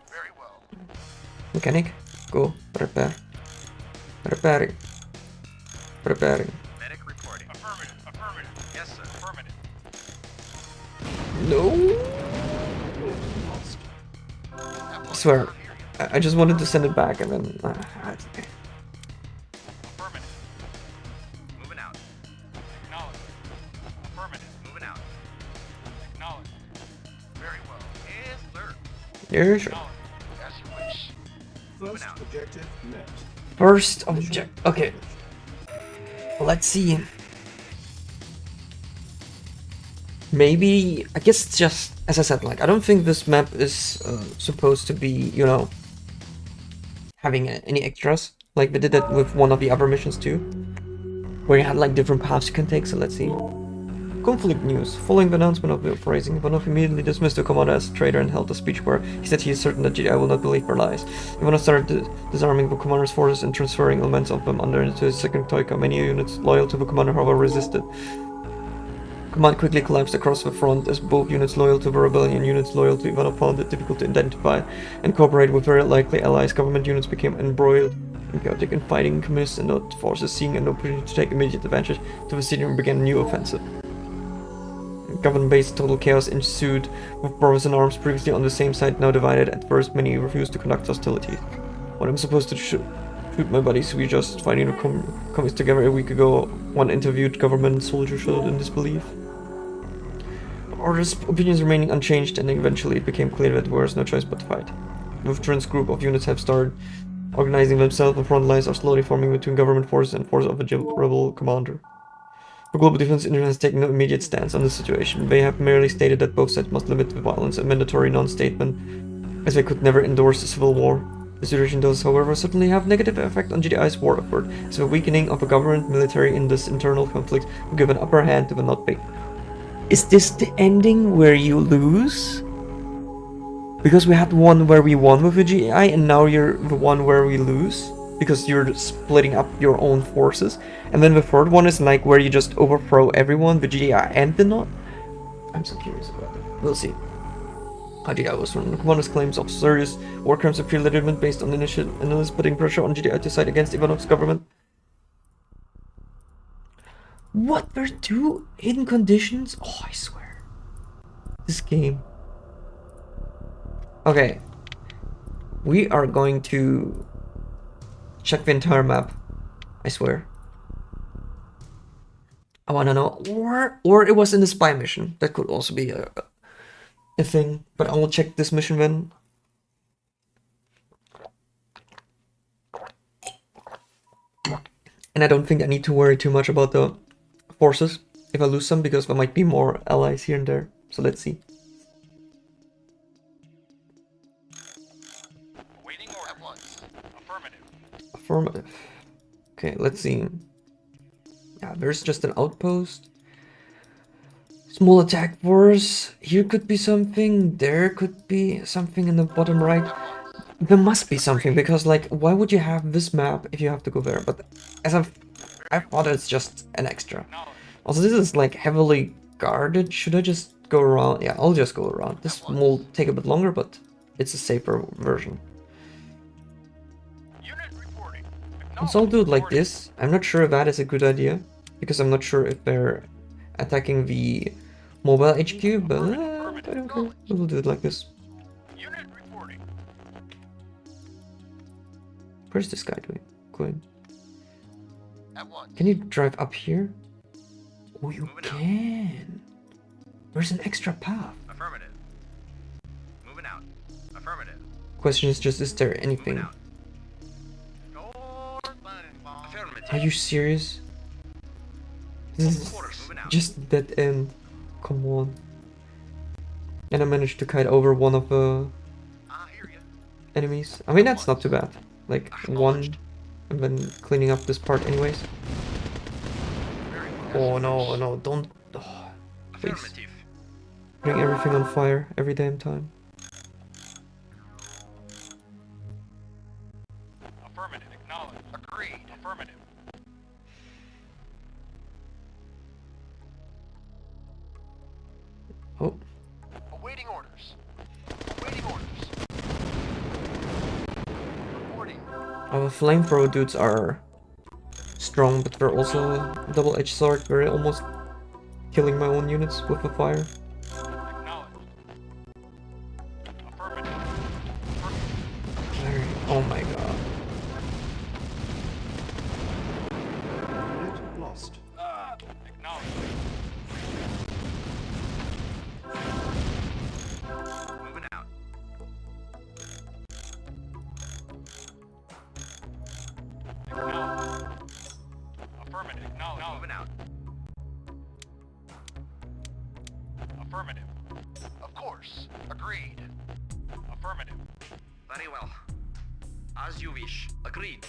[SPEAKER 4] Very well.
[SPEAKER 1] Mechanic, go repair. Repairing. Repairing.
[SPEAKER 4] Medic reporting. Affirmative. Affirmative. Yes, sir. Affirmative.
[SPEAKER 1] No.
[SPEAKER 3] Lost.
[SPEAKER 1] I swear, I just wanted to send it back and then. It's okay.
[SPEAKER 4] Affirmative. Moving out. Acknowledged. Affirmative. Moving out. Acknowledged. Very well.
[SPEAKER 1] Yeah, sure.
[SPEAKER 4] As you wish.
[SPEAKER 3] First objective met.
[SPEAKER 1] First object. Okay. Let's see. Maybe, I guess it's just, as I said, like, I don't think this map is supposed to be, you know, having any extras. Like, they did that with one of the other missions too, where you had, like, different paths you can take, so let's see. Conflict news. Following the announcement of the uprising, Ivanov immediately dismissed the commander as a traitor and held a speech where he said he is certain that GDI will not believe their lies. Ivanov started disarming the commander's forces and transferring elements of them into his second Troika. Many units loyal to the commander, however, resisted. Command quickly collapsed across the front as both units loyal to the rebellion and units loyal to Ivanov found it difficult to identify and cooperate with very likely allies. Government units became embroiled in chaotic infighting. Communists and not forces, seeing an opportunity to take immediate advantage to the city, and began a new offensive. Government-based total chaos ensued, with brothers in arms previously on the same side now divided. At first, many refused to conduct hostilities. What am I supposed to shoot my buddies? We just fighting the commies together a week ago. One interviewed government soldier showed in disbelief. Orders' opinions remaining unchanged, and eventually it became clear that there was no choice but to fight. The veterans group of units have started organizing themselves, and front lines are slowly forming between government forces and forces of a rebel commander. The Global Defense Initiative has taken no immediate stance on the situation. They have merely stated that both sides must limit the violence, a mandatory non-statement, as they could never endorse a civil war. The situation does, however, certainly have negative effect on GDI's war effort, as the weakening of the government military in this internal conflict will give an upper hand to the not big. Is this the ending where you lose? Because we had one where we won with the GDI, and now you're the one where we lose? Because you're splitting up your own forces. And then the third one is like where you just overthrow everyone, the GDI and the not? I'm so curious about it. We'll see. GDI was one of the commander's claims of serious war crimes appear legitimate based on initial analysis putting pressure on GDI to side against Ivanov's government. What were two hidden conditions? Oh, I swear. This game. Okay. We are going to check the entire map. I swear. I wanna know. Or it was in the spy mission. That could also be a thing. But I will check this mission then. And I don't think I need to worry too much about the forces if I lose some, because there might be more allies here and there. So let's see.
[SPEAKER 4] Waiting order at once. Affirmative.
[SPEAKER 1] Affirmative. Okay, let's see. Yeah, there's just an outpost. Small attack force. Here could be something. There could be something in the bottom right. There must be something, because like, why would you have this map if you have to go there? But as I thought it's just an extra. Also, this is like heavily guarded. Should I just go around? Yeah, I'll just go around. This will take a bit longer, but it's a safer version.
[SPEAKER 4] Unit reporting.
[SPEAKER 1] So I'll do it like this. I'm not sure if that is a good idea, because I'm not sure if they're attacking the mobile HQ, but I don't care. We'll do it like this.
[SPEAKER 4] Unit reporting.
[SPEAKER 1] Where's this guy going?
[SPEAKER 4] At once.
[SPEAKER 1] Can you drive up here? Oh, you can. There's an extra path.
[SPEAKER 4] Affirmative. Moving out. Affirmative.
[SPEAKER 1] Question is just, is there anything?
[SPEAKER 4] Affirmative.
[SPEAKER 1] Are you serious? This is just dead end. Come on. And I managed to kite over one of the enemies. I mean, that's not too bad. Like, one, and then cleaning up this part anyways. Oh no, no, don't. Oh, please. Bring everything on fire every damn time.
[SPEAKER 4] Affirmative. Acknowledged. Agreed. Affirmative.
[SPEAKER 1] Oh.
[SPEAKER 4] Awaiting orders. Awaiting orders. Reporting.
[SPEAKER 1] Our flamethrower dudes are strong, but they're also a double-edged sword. They're almost killing my own units with the fire.
[SPEAKER 4] Acknowledged. Affirmative.
[SPEAKER 1] Oh my god.
[SPEAKER 3] Unit lost.
[SPEAKER 4] Acknowledged. Moving out. Agreed. Affirmative. Very well. As you wish. Agreed.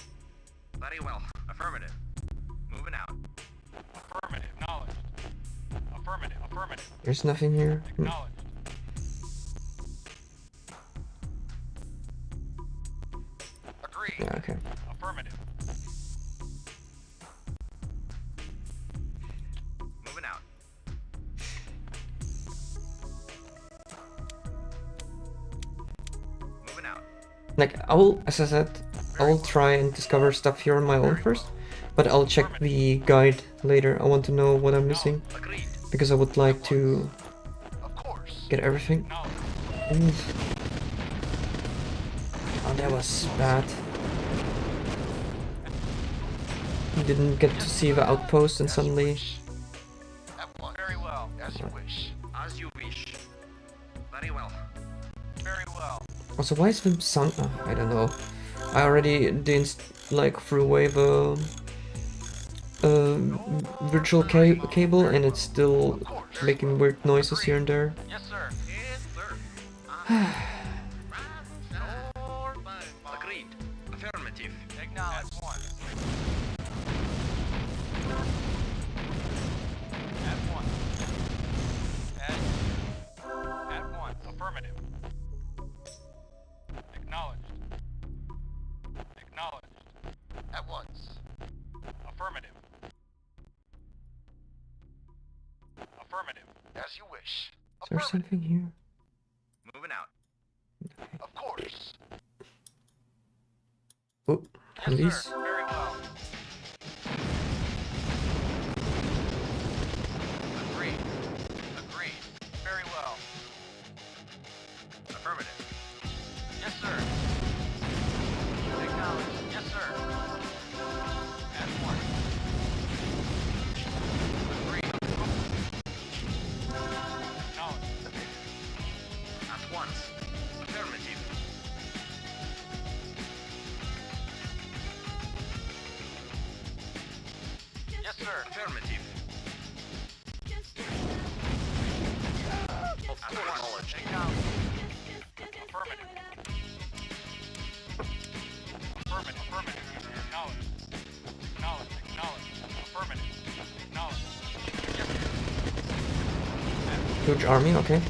[SPEAKER 4] Very well. Affirmative. Moving out. Affirmative. Acknowledged. Affirmative. Affirmative.
[SPEAKER 1] There's nothing here.
[SPEAKER 4] Acknowledged. Agreed.
[SPEAKER 1] Yeah, okay.
[SPEAKER 4] Affirmative. Moving out. Moving out.
[SPEAKER 1] Like, I will, as I said, I will try and discover stuff here on my own first, but I'll check the guide later. I want to know what I'm missing,
[SPEAKER 4] Agreed.
[SPEAKER 1] because I would like to
[SPEAKER 4] Of course.
[SPEAKER 1] get everything.
[SPEAKER 4] Acknowledged.
[SPEAKER 1] Oof. Oh, that was bad. You didn't get to see the outpost and suddenly...
[SPEAKER 4] At once. Very well. As you wish. As you wish. Very well. Very well.
[SPEAKER 1] Also, why is the sun... Oh, I don't know. I already didn't, like, threw away the... virtual cable, and it's still making weird noises here and there.
[SPEAKER 4] Yes, sir. Yes, sir. Agreed. Affirmative. Acknowledged. At once. At once. At once. Affirmative. Acknowledged. Acknowledged. At once. Affirmative. Affirmative. As you wish.
[SPEAKER 1] Is there something here?
[SPEAKER 4] Moving out. Of course.
[SPEAKER 1] Oh, police.
[SPEAKER 4] Sir. Very well. Agreed. Agreed. Very well. Affirmative. Yes, sir. Acknowledged. Yes, sir. At once. Agreed. Acknowledged. At once. Affirmative. Yes, sir. Affirmative. Of course. Acknowledged. Affirmative. Affirmative. Affirmative. Acknowledged. Acknowledged. Acknowledged. Affirmative. Acknowledged. Yes, sir.
[SPEAKER 1] Huge army, okay.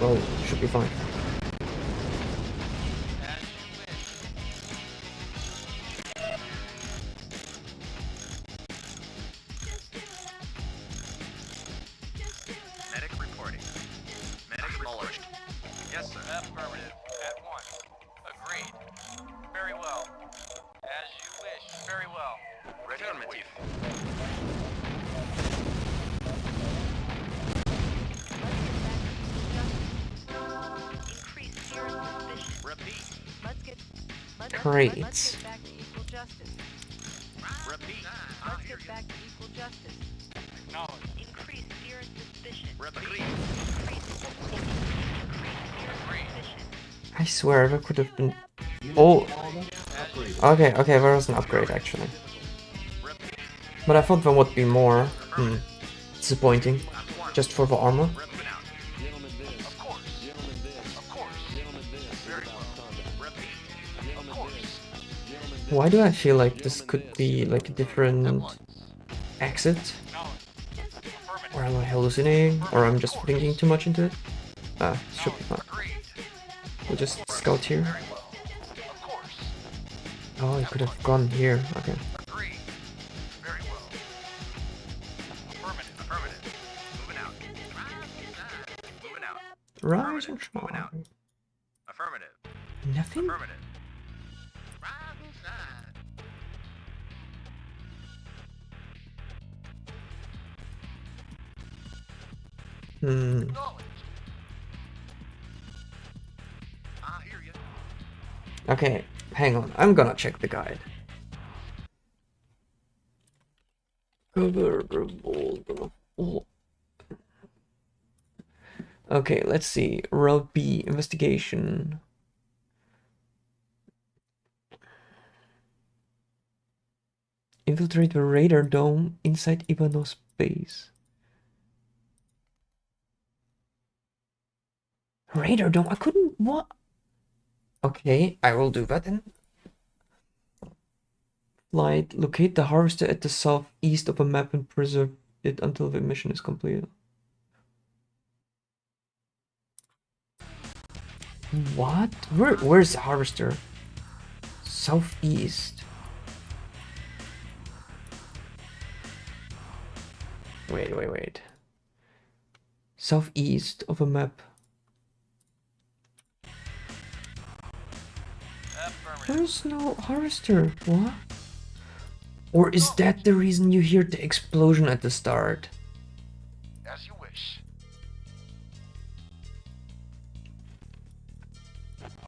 [SPEAKER 1] Well, should be fine.
[SPEAKER 4] As you wish. Medic reporting. Medic acknowledged. Yes, sir. Affirmative. At once. Agreed. Very well. As you wish. Very well. Affirmative.
[SPEAKER 5] Increase fear and suspicion.
[SPEAKER 4] Repeat.
[SPEAKER 5] Let's get
[SPEAKER 1] Great.
[SPEAKER 5] let's get back to equal justice.
[SPEAKER 4] Repeat.
[SPEAKER 5] Let's get back to equal justice.
[SPEAKER 4] Acknowledged.
[SPEAKER 5] Increase fear and suspicion.
[SPEAKER 4] Repeat.
[SPEAKER 5] Increase fear and suspicion.
[SPEAKER 1] I swear that could have been... Oh! Okay, okay, there was an upgrade actually. But I thought there would be more. Disappointing. Just for the armor.
[SPEAKER 4] Moving out. Of course. Of course. Very well. Repeat. Of course.
[SPEAKER 1] Why do I feel like this could be like a different exit?
[SPEAKER 4] Affirmative.
[SPEAKER 1] Or am I hallucinating? Or I'm just thinking too much into it? Ah, should be fine.
[SPEAKER 4] Agreed.
[SPEAKER 1] We'll just scout here.
[SPEAKER 4] Very well. Of course.
[SPEAKER 1] Oh, you could have gone here. Okay.
[SPEAKER 4] Agreed. Very well. Affirmative. Affirmative. Moving out. Moving out.
[SPEAKER 1] Rise and
[SPEAKER 4] Moving out.
[SPEAKER 1] shine.
[SPEAKER 4] Affirmative.
[SPEAKER 1] Nothing?
[SPEAKER 4] Affirmative. Rise inside. Acknowledged. I hear you.
[SPEAKER 1] Okay, hang on. I'm gonna check the guide. Covert, Revolt. Oh. Okay, let's see. Route B, investigation. Infiltrate the radar dome inside Ivanov's base. Radar dome. I couldn't. What? Okay, I will do that then. Flight. Locate the harvester at the southeast of a map and preserve it until the mission is completed. What? Where's the harvester? Southeast. Wait. Southeast of a map.
[SPEAKER 4] Affirmative.
[SPEAKER 1] There's no harvester. What? Or is that the reason you hear the explosion at the start?
[SPEAKER 4] As you wish.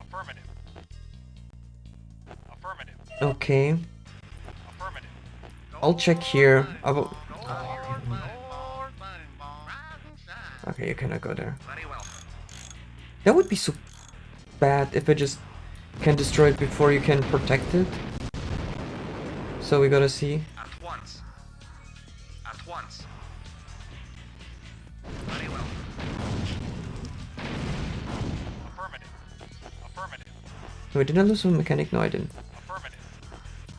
[SPEAKER 4] Affirmative. Affirmative.
[SPEAKER 1] Okay,
[SPEAKER 4] Affirmative.
[SPEAKER 1] I'll check here. I will... Okay, you cannot go there.
[SPEAKER 4] Very well.
[SPEAKER 1] That would be so bad if I just can destroy it before you can protect it. So we gotta see.
[SPEAKER 4] At once. At once. Very well. Affirmative. Affirmative.
[SPEAKER 1] Wait, did I lose a mechanic? No, I didn't.
[SPEAKER 4] Affirmative.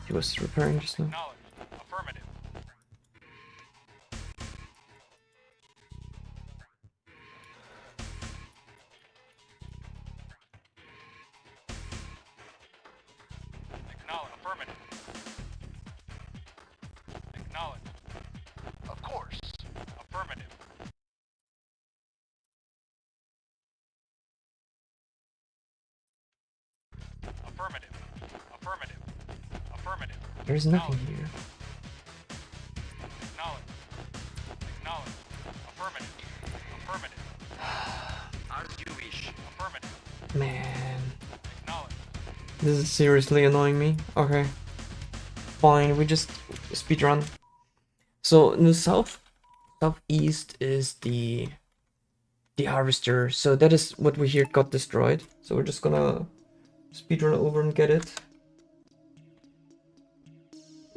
[SPEAKER 1] He was repairing just now.
[SPEAKER 4] Acknowledged. Affirmative. Acknowledged. Affirmative. Acknowledged. Of course. Affirmative. Affirmative. Affirmative. Affirmative.
[SPEAKER 1] There's nothing here.
[SPEAKER 4] Acknowledged. Acknowledged. Affirmative. Affirmative. As you wish. Affirmative.
[SPEAKER 1] Man,
[SPEAKER 4] Acknowledged.
[SPEAKER 1] this is seriously annoying me. Okay, fine. We just speedrun. So in the southeast is the harvester. So that is what we hear got destroyed. So we're just gonna speedrun over and get it.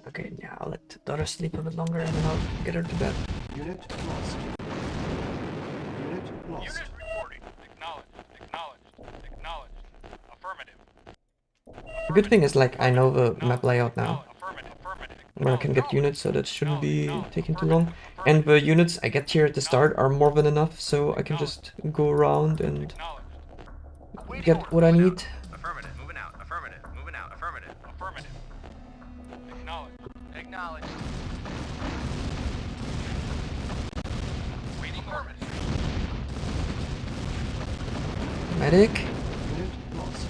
[SPEAKER 1] Okay, yeah, I'll let daughter sleep a bit longer and then I'll get her to bed.
[SPEAKER 3] Unit lost. Unit lost.
[SPEAKER 4] Unit reporting. Acknowledged. Acknowledged. Acknowledged. Affirmative.
[SPEAKER 1] The good thing is, like, I know the map layout now,
[SPEAKER 4] Affirmative. Affirmative.
[SPEAKER 1] where I can get units, so that shouldn't be taking too long. And the units I get here at the start are more than enough, so I can just go around and
[SPEAKER 4] Acknowledged.
[SPEAKER 1] get what I need.
[SPEAKER 4] Affirmative. Moving out. Affirmative. Moving out. Affirmative. Affirmative. Acknowledged. Acknowledged. Waiting orders.
[SPEAKER 1] Medic.
[SPEAKER 3] Unit lost.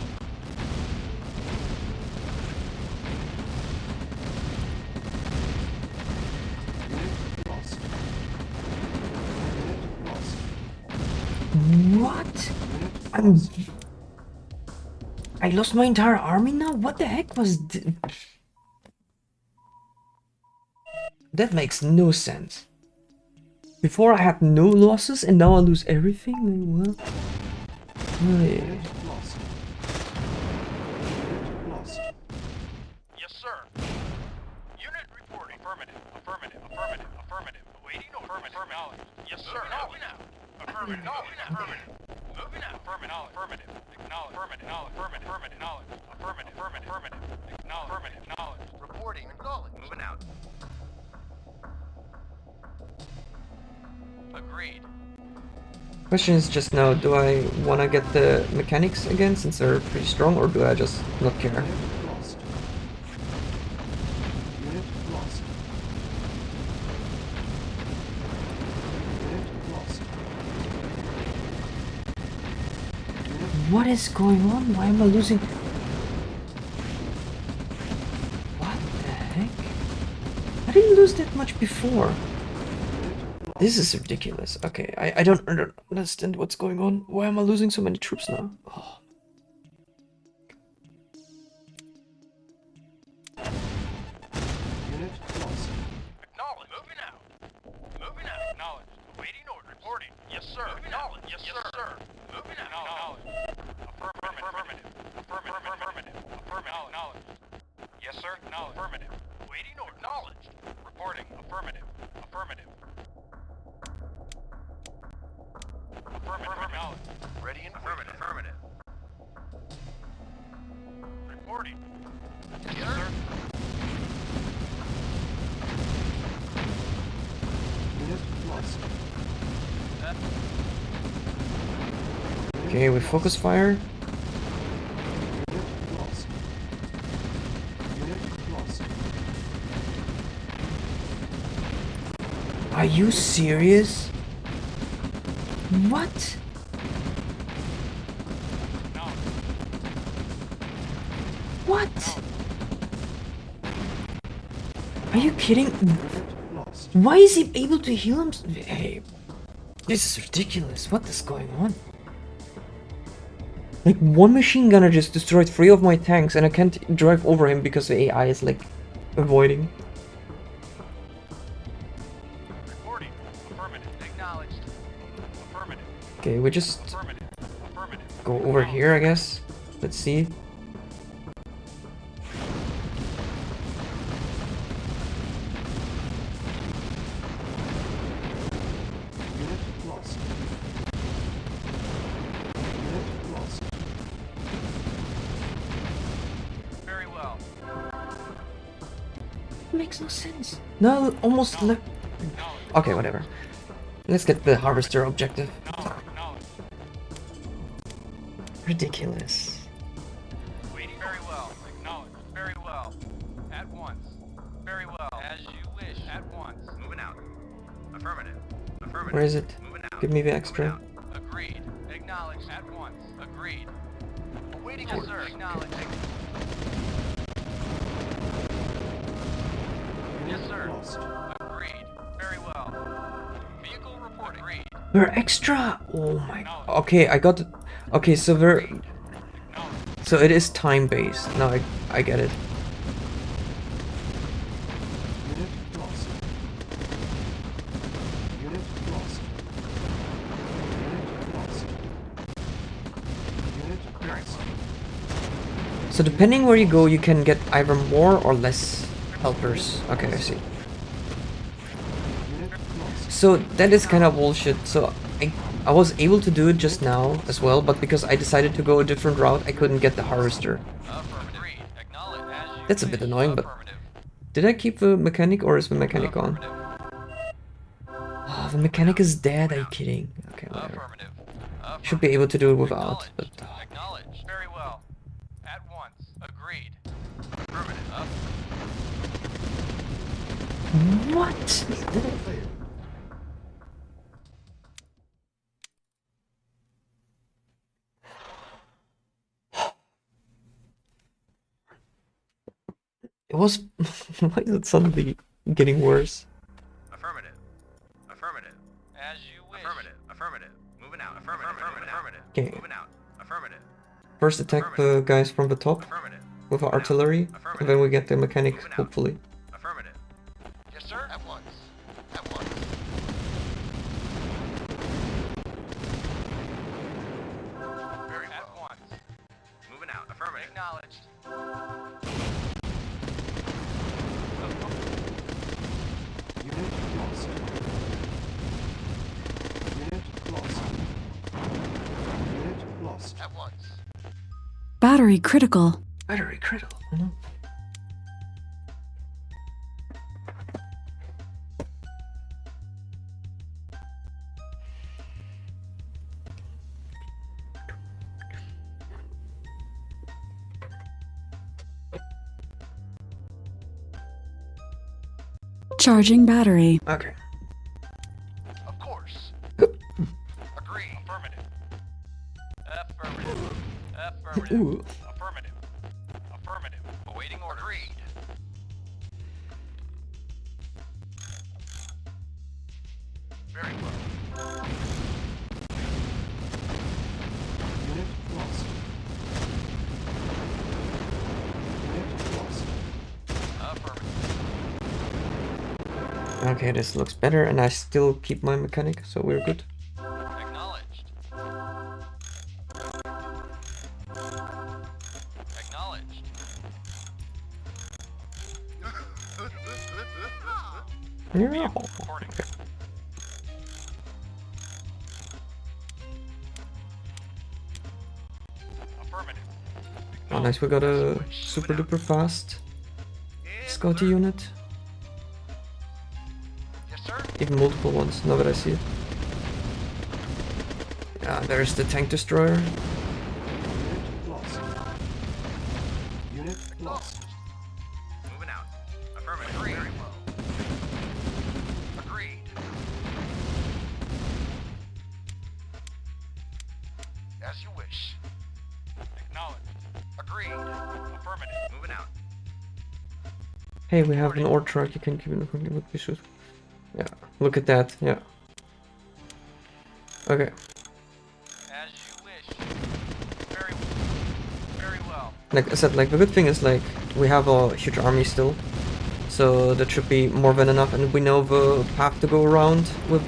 [SPEAKER 3] Unit lost. Unit lost.
[SPEAKER 1] What?
[SPEAKER 3] Unit
[SPEAKER 1] I'm...
[SPEAKER 3] lost.
[SPEAKER 1] I lost my entire army now? What the heck was that makes no sense. Before I had no losses and now I lose everything? Like, what? Hey.
[SPEAKER 3] Unit lost. Unit lost.
[SPEAKER 4] Yes, sir. Unit reporting. Affirmative. Affirmative. Affirmative. Affirmative. Awaiting order. Affirmative. Yes, sir. Moving out. Affirmative. Moving out. Affirmative. Moving out. Affirmative. Affirmative. Acknowledge. Affirmative. Affirmative. Affirmative. Knowledge. Affirmative. Affirmative. Affirmative. Acknowledge. Affirmative. Knowledge. Reporting. Acknowledge. Moving out. Agreed.
[SPEAKER 1] Question is just now, do I want to get the mechanics again since they're pretty strong, or do I just not care?
[SPEAKER 3] Unit lost. Unit lost. Unit lost.
[SPEAKER 1] What is going on? Why am I losing? What the heck? I didn't lose that much before. This is ridiculous. Okay, I don't understand what's going on. Why am I losing so many troops now? Oh.
[SPEAKER 3] Unit lost.
[SPEAKER 4] Acknowledge. Moving out. Moving out. Acknowledge. Waiting order. Reporting. Yes, sir. Acknowledge. Yes, sir. Moving out. Acknowledge. Affirmative. Affirmative. Affirmative. Affirmative. Affirmative. Acknowledge. Yes, sir. Acknowledge. Affirmative. Waiting order. Acknowledged. Reporting. Affirmative. Affirmative. Affirmative. Acknowledged. Ready and affirmative.
[SPEAKER 1] Okay, we focus fire.
[SPEAKER 3] Unit lost. Unit lost.
[SPEAKER 1] Are you serious? What? What? Are you kidding?
[SPEAKER 3] Lost.
[SPEAKER 1] Why is he able to heal him? Hey, this is ridiculous. What is going on? Like, one machine gunner just destroyed 3 of my tanks and I can't drive over him because the AI is like avoiding.
[SPEAKER 4] Reporting. Affirmative. Acknowledged. Affirmative.
[SPEAKER 1] Okay, we just
[SPEAKER 4] Affirmative. Affirmative.
[SPEAKER 1] go over here, I guess. Let's see.
[SPEAKER 3] Unit lost. Unit lost.
[SPEAKER 4] Very well.
[SPEAKER 1] Makes no sense. No, almost left.
[SPEAKER 4] Acknowledged.
[SPEAKER 1] Okay, whatever. Let's get the harvester objective.
[SPEAKER 4] Acknowledged.
[SPEAKER 1] Ridiculous.
[SPEAKER 4] Waiting. Very well. Acknowledged. Very well. At once. Very well. As you wish. At once. Moving out. Affirmative. Affirmative.
[SPEAKER 1] Where is it?
[SPEAKER 4] Moving out.
[SPEAKER 1] Give me the extra.
[SPEAKER 4] Moving out. Agreed. Acknowledged. At once. Agreed. Awaiting yes, sir. Acknowledged. Yes, sir.
[SPEAKER 3] Lost.
[SPEAKER 4] Agreed. Very well. Vehicle reporting. Agreed.
[SPEAKER 1] We're extra. Oh my. Okay, I got it. Okay, so we're. So it is time based. Now I get it.
[SPEAKER 3] Unit lost. Unit lost. Unit lost. Unit lost.
[SPEAKER 1] So depending where you go, you can get either more or less helpers. Okay, I see.
[SPEAKER 3] Unit lost.
[SPEAKER 1] So that is kind of bullshit. So I was able to do it just now as well, but because I decided to go a different route, I couldn't get the harvester.
[SPEAKER 4] Affirmative. Acknowledge as you
[SPEAKER 1] That's a bit
[SPEAKER 4] wish.
[SPEAKER 1] annoying, but
[SPEAKER 4] Affirmative.
[SPEAKER 1] did I keep the mechanic or is the mechanic gone?
[SPEAKER 4] Affirmative.
[SPEAKER 1] Oh, the mechanic is dead. Are you kidding? Okay, whatever.
[SPEAKER 4] Affirmative.
[SPEAKER 1] Should be able to do it without, but
[SPEAKER 4] Acknowledge. Very well. At once. Agreed. Affirmative. Up.
[SPEAKER 1] what?
[SPEAKER 3] Failed.
[SPEAKER 1] It was. Why is it suddenly getting worse?
[SPEAKER 4] Affirmative. Affirmative. As you wish. Affirmative. Affirmative. Moving out. Affirmative. Affirmative. Affirmative.
[SPEAKER 1] Okay.
[SPEAKER 4] Moving out. Affirmative.
[SPEAKER 1] First attack the guys from the top
[SPEAKER 4] Affirmative.
[SPEAKER 1] with our artillery, and then we get the mechanic, hopefully.
[SPEAKER 4] Affirmative. Yes, sir. At once. At once. Very well. At once. Moving out. Affirmative. Acknowledged.
[SPEAKER 3] Unit lost. Unit lost. Unit lost.
[SPEAKER 4] At once.
[SPEAKER 6] Battery critical.
[SPEAKER 1] Battery critical.
[SPEAKER 6] Charging battery.
[SPEAKER 1] Okay.
[SPEAKER 4] Of course. Agree. Affirmative. Affirmative. Affirmative.
[SPEAKER 1] Ooh.
[SPEAKER 4] Affirmative. Affirmative. Awaiting order. Agreed. Very well.
[SPEAKER 3] Unit lost. Unit lost.
[SPEAKER 4] Affirmative.
[SPEAKER 1] Okay, this looks better, and I still keep my mechanic, so we're good.
[SPEAKER 4] Acknowledged. Acknowledged.
[SPEAKER 1] Yeah.
[SPEAKER 4] Vehicle reporting. Affirmative.
[SPEAKER 1] Oh, nice, we got a super duper fast Scotty unit.
[SPEAKER 4] Yes, sir.
[SPEAKER 1] Even multiple ones, now that I see it. There's the tank destroyer.
[SPEAKER 3] Unit lost. Unit lost.
[SPEAKER 4] Moving out. Affirmative. Very well. Agreed. As you wish. Acknowledged. Agreed. Affirmative. Moving out.
[SPEAKER 1] Hey, we have an ore truck. You can keep it looking with issues. Yeah, look at that. Yeah. Okay.
[SPEAKER 4] As you wish. Very, very well.
[SPEAKER 1] Like I said, like the good thing is like we have a huge army still, so that should be more than enough, and we know the path to go around with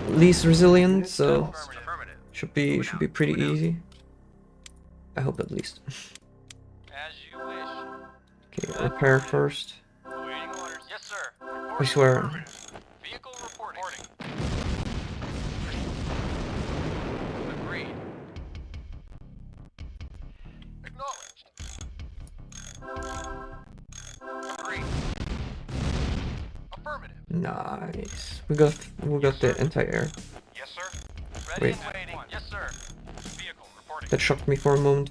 [SPEAKER 1] least resilient, so
[SPEAKER 4] Affirmative.
[SPEAKER 1] should be pretty easy. I hope at least.
[SPEAKER 4] As you wish.
[SPEAKER 1] Okay, repair first.
[SPEAKER 4] Awaiting orders. Yes, sir.
[SPEAKER 1] I swear.
[SPEAKER 4] Vehicle reporting. Agreed. Acknowledged. Agreed. Affirmative.
[SPEAKER 1] Nice. We got the anti-air.
[SPEAKER 4] Yes, sir. Ready
[SPEAKER 1] Wait.
[SPEAKER 4] and waiting. Yes, sir. Vehicle reporting.
[SPEAKER 1] That shocked me for a moment.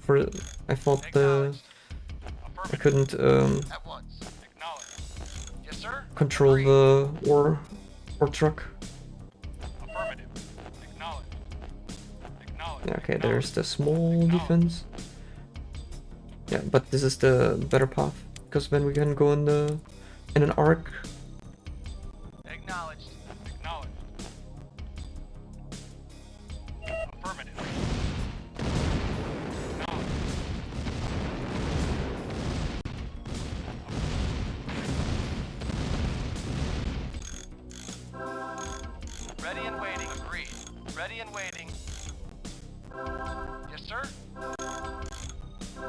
[SPEAKER 1] I thought I
[SPEAKER 4] Affirmative.
[SPEAKER 1] couldn't
[SPEAKER 4] At once. Acknowledged. Yes, sir.
[SPEAKER 1] control
[SPEAKER 4] Agreed.
[SPEAKER 1] the ore truck.
[SPEAKER 4] Affirmative. Acknowledged. Acknowledged.
[SPEAKER 1] Yeah, okay, there's the small defense. Yeah, but this is the better path because then we can go in an arc.
[SPEAKER 4] Acknowledged. Acknowledged. Affirmative. Acknowledged. Ready and waiting. Agreed. Ready and waiting. Yes, sir.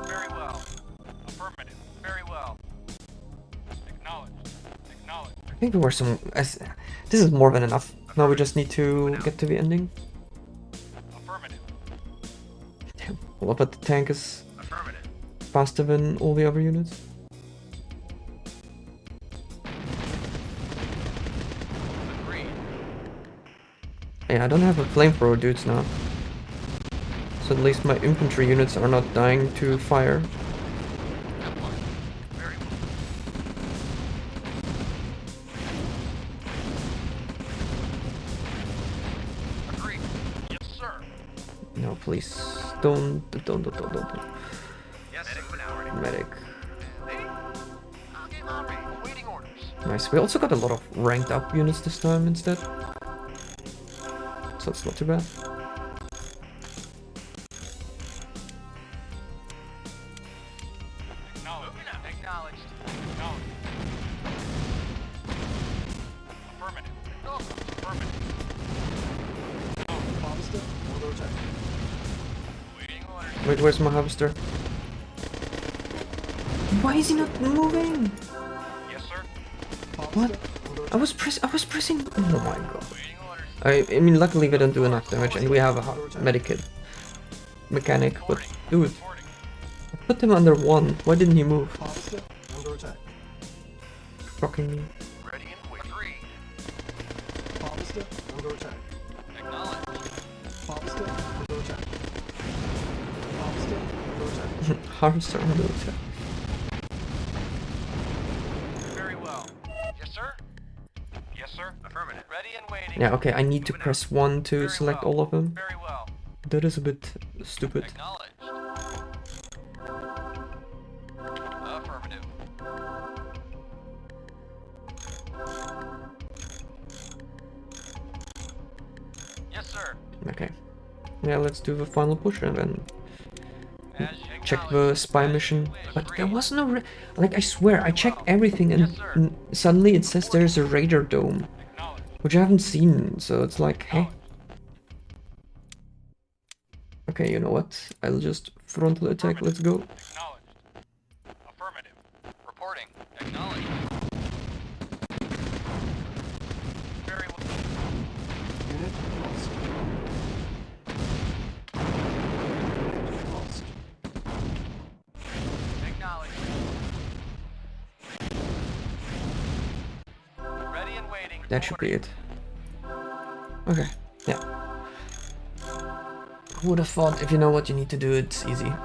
[SPEAKER 4] Very well. Affirmative. Very well. Acknowledged. Acknowledged.
[SPEAKER 1] I think there were some. This is more than enough. Now we just need to get to the ending.
[SPEAKER 4] Affirmative.
[SPEAKER 1] Damn. Well, but the tank is
[SPEAKER 4] Affirmative.
[SPEAKER 1] faster than all the other units.
[SPEAKER 4] Agreed.
[SPEAKER 1] Yeah, I don't have a flamethrower dudes now. So at least my infantry units are not dying to fire.
[SPEAKER 4] Very well. Agreed. Yes, sir.
[SPEAKER 1] No, please. Don't.
[SPEAKER 4] Yes, sir.
[SPEAKER 1] Medic.
[SPEAKER 4] I'll get on ready. Awaiting orders.
[SPEAKER 1] Nice. We also got a lot of ranked up units this time instead. So it's not too bad.
[SPEAKER 4] Acknowledged. Acknowledged. Acknowledged. Affirmative. Affirmative.
[SPEAKER 3] Harvester under attack.
[SPEAKER 4] Awaiting orders.
[SPEAKER 1] Wait, where's my harvester? Why is he not moving?
[SPEAKER 4] Yes, sir.
[SPEAKER 3] Harvester under
[SPEAKER 1] I
[SPEAKER 3] attack.
[SPEAKER 1] was pressing. Oh my god.
[SPEAKER 4] Awaiting orders.
[SPEAKER 1] I mean, luckily they don't do enough damage, and we have a medikit mechanic. But dude,
[SPEAKER 4] Reporting.
[SPEAKER 1] I put him under 1. Why didn't he move?
[SPEAKER 3] Harvester under attack.
[SPEAKER 1] Fucking me.
[SPEAKER 4] Ready and waiting. Agreed.
[SPEAKER 3] Harvester under attack.
[SPEAKER 4] Acknowledged.
[SPEAKER 3] Harvester under attack. Harvester under attack.
[SPEAKER 1] Harvester under attack.
[SPEAKER 4] Very well. Yes, sir. Yes, sir. Affirmative. Ready and waiting.
[SPEAKER 1] Yeah, okay, I need to press 1 to
[SPEAKER 4] Very
[SPEAKER 1] select
[SPEAKER 4] well.
[SPEAKER 1] all of them.
[SPEAKER 4] Very well.
[SPEAKER 1] That is a bit stupid.
[SPEAKER 4] Acknowledged. Affirmative. Yes, sir.
[SPEAKER 1] Okay. Yeah, let's do the final push and then
[SPEAKER 4] As you
[SPEAKER 1] check
[SPEAKER 4] acknowledge.
[SPEAKER 1] the spy
[SPEAKER 4] As you
[SPEAKER 1] mission.
[SPEAKER 4] wish.
[SPEAKER 1] But there
[SPEAKER 4] Agreed.
[SPEAKER 1] was no like, I swear, I checked everything and
[SPEAKER 4] Yes, sir.
[SPEAKER 1] suddenly it says there's a radar dome,
[SPEAKER 4] Acknowledged.
[SPEAKER 1] which I haven't seen, so it's like, hey.
[SPEAKER 4] Acknowledged.
[SPEAKER 1] Okay, you know what? I'll just frontal attack, let's go.
[SPEAKER 4] Acknowledged. Affirmative. Reporting. Acknowledged. Very well.
[SPEAKER 3] Unit lost. Unit lost.
[SPEAKER 4] Acknowledged. Ready and waiting.
[SPEAKER 1] That should be it. Okay, yeah. Who would have thought if you know what you need to do, it's easy.
[SPEAKER 4] Ready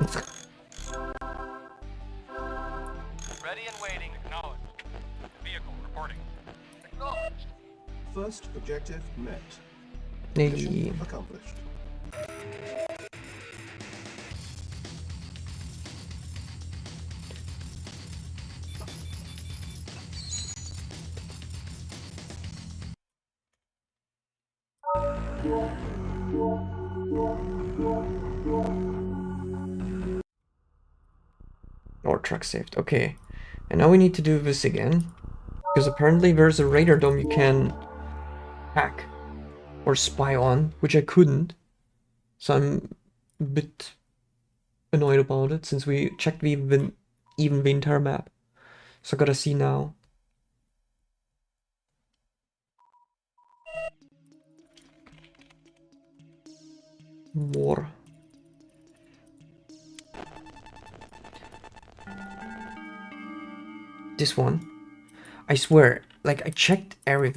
[SPEAKER 4] and waiting. Acknowledged. Vehicle reporting. Acknowledged.
[SPEAKER 3] First objective met.
[SPEAKER 1] Hey.
[SPEAKER 3] Mission accomplished.
[SPEAKER 1] Or truck saved. Okay. And now we need to do this again. Because apparently there's a radar dome you can hack or spy on, which I couldn't. So I'm a bit annoyed about it since we checked even the entire map. So gotta see now. More. This one. I swear, like I checked every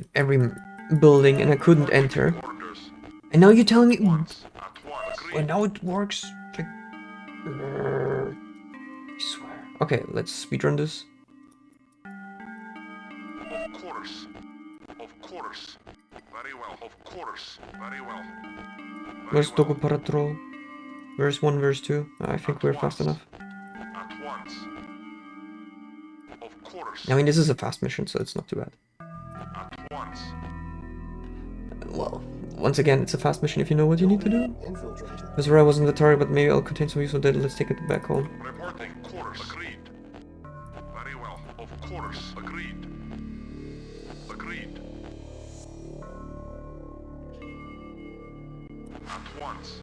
[SPEAKER 1] building and I couldn't enter.
[SPEAKER 2] Orders.
[SPEAKER 1] And now you're telling me
[SPEAKER 2] Once. At once.
[SPEAKER 1] and
[SPEAKER 2] Agreed.
[SPEAKER 1] now it works. Like, I swear. Okay, let's speedrun this.
[SPEAKER 2] Of course. Of course. Very well. Of course. Very well. Very
[SPEAKER 1] Where's
[SPEAKER 2] well.
[SPEAKER 1] Dogo Patrol? Verse 1, verse 2. I think we're fast enough.
[SPEAKER 2] At once. Of course.
[SPEAKER 1] I mean, this is a fast mission, so it's not too bad.
[SPEAKER 2] At once.
[SPEAKER 1] Well, once again, it's a fast mission if you know what you need to do.
[SPEAKER 3] Infiltrated.
[SPEAKER 1] That's where I wasn't the target, but maybe I'll contain some useful data. Let's take it back home.
[SPEAKER 2] Reporting. Course. Agreed. Very well. Of course. Agreed. Agreed. At once.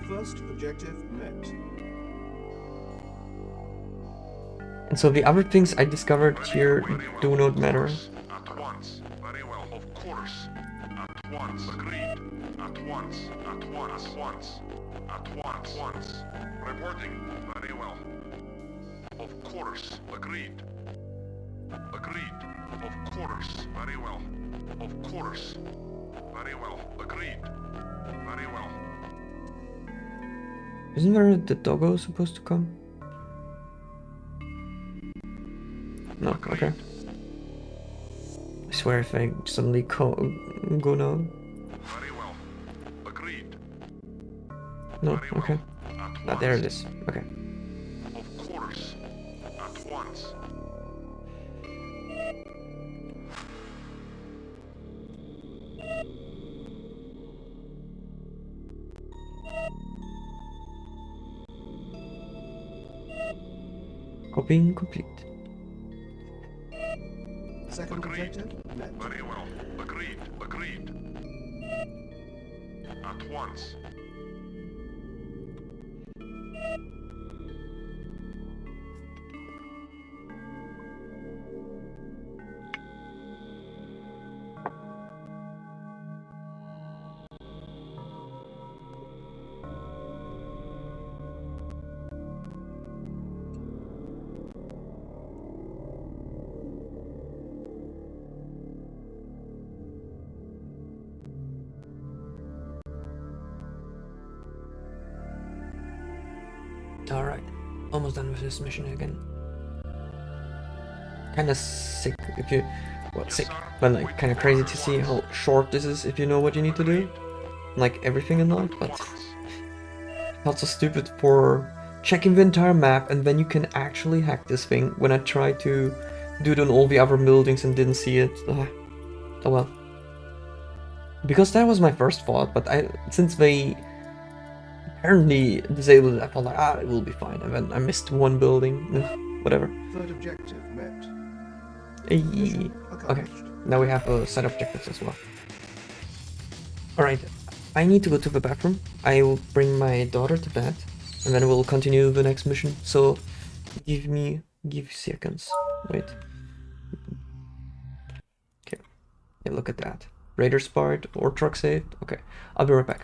[SPEAKER 3] First objective met.
[SPEAKER 1] And so the other things I discovered here do not matter.
[SPEAKER 2] At once. Very well. Of course. At once. Agreed. At once. At once. At once. At once. Once. Reporting. Very well. Of course. Agreed. Agreed. Of course. Very well. Of course. Very well. Agreed. Very well.
[SPEAKER 1] Isn't there the doggo supposed to come? No, okay. I swear if I suddenly go now.
[SPEAKER 2] Very well. Agreed.
[SPEAKER 1] No,
[SPEAKER 2] Very well.
[SPEAKER 1] okay.
[SPEAKER 2] At
[SPEAKER 1] Ah,
[SPEAKER 2] once.
[SPEAKER 1] there it is. Okay.
[SPEAKER 2] Of course. At once.
[SPEAKER 1] Copying complete.
[SPEAKER 3] Second
[SPEAKER 2] Agreed.
[SPEAKER 3] objective met.
[SPEAKER 2] Very well. Agreed. Agreed. At once.
[SPEAKER 1] Alright. Almost done with this mission again. Kinda sick if you... Well, sick. But like, kinda crazy to see how short this is if you know what you need to do. Like everything in life, but... Felt so stupid for checking the entire map and then you can actually hack this thing when I tried to do it on all the other buildings and didn't see it. Ugh. Oh well. Because that was my first thought, but since they apparently disabled it, I thought like, it will be fine. And then I missed one building. Ugh, whatever.
[SPEAKER 3] Third objective met.
[SPEAKER 1] Hey.
[SPEAKER 3] Mission
[SPEAKER 1] Okay,
[SPEAKER 3] accomplished.
[SPEAKER 1] now we have a set of objectives as well. Alright, I need to go to the bathroom. I will bring my daughter to bed, and then we'll continue the next mission. So, give seconds. Wait. Okay. Yeah, look at that. Radar spotted or truck saved. Okay, I'll be right back.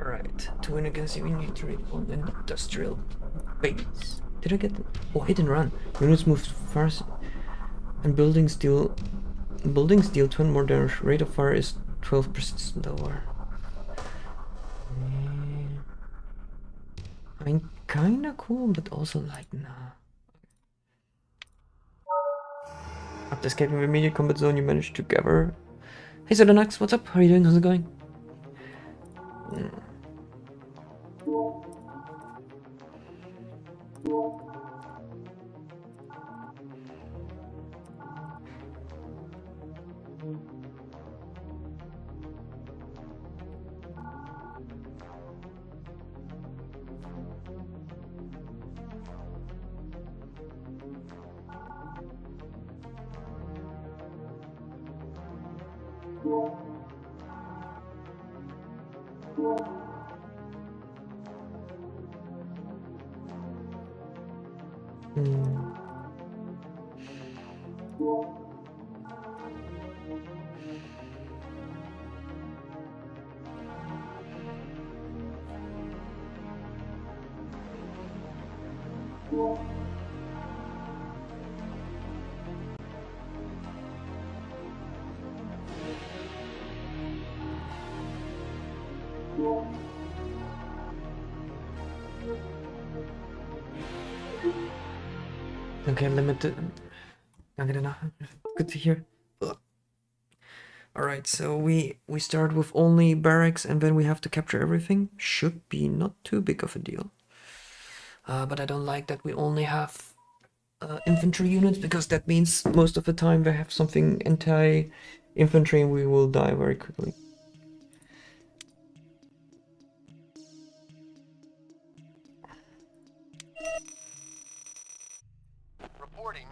[SPEAKER 1] Alright, to win against you, we need to read one industrial base. Did I get the... Oh, hit and run. Units move fast and buildings deal 20 more damage. Rate of fire is 12% lower. I mean, kinda cool, but also like, nah. After escaping the immediate combat zone, you managed to gather. Hey, Zedanax, what's up? How are you doing? How's it going? Okay, limited. Good to hear. Alright, so we start with only barracks and then we have to capture everything. Should be not too big of a deal. But I don't like that we only have infantry units, because that means most of the time they have something anti-infantry and we will die very quickly.
[SPEAKER 4] Reporting.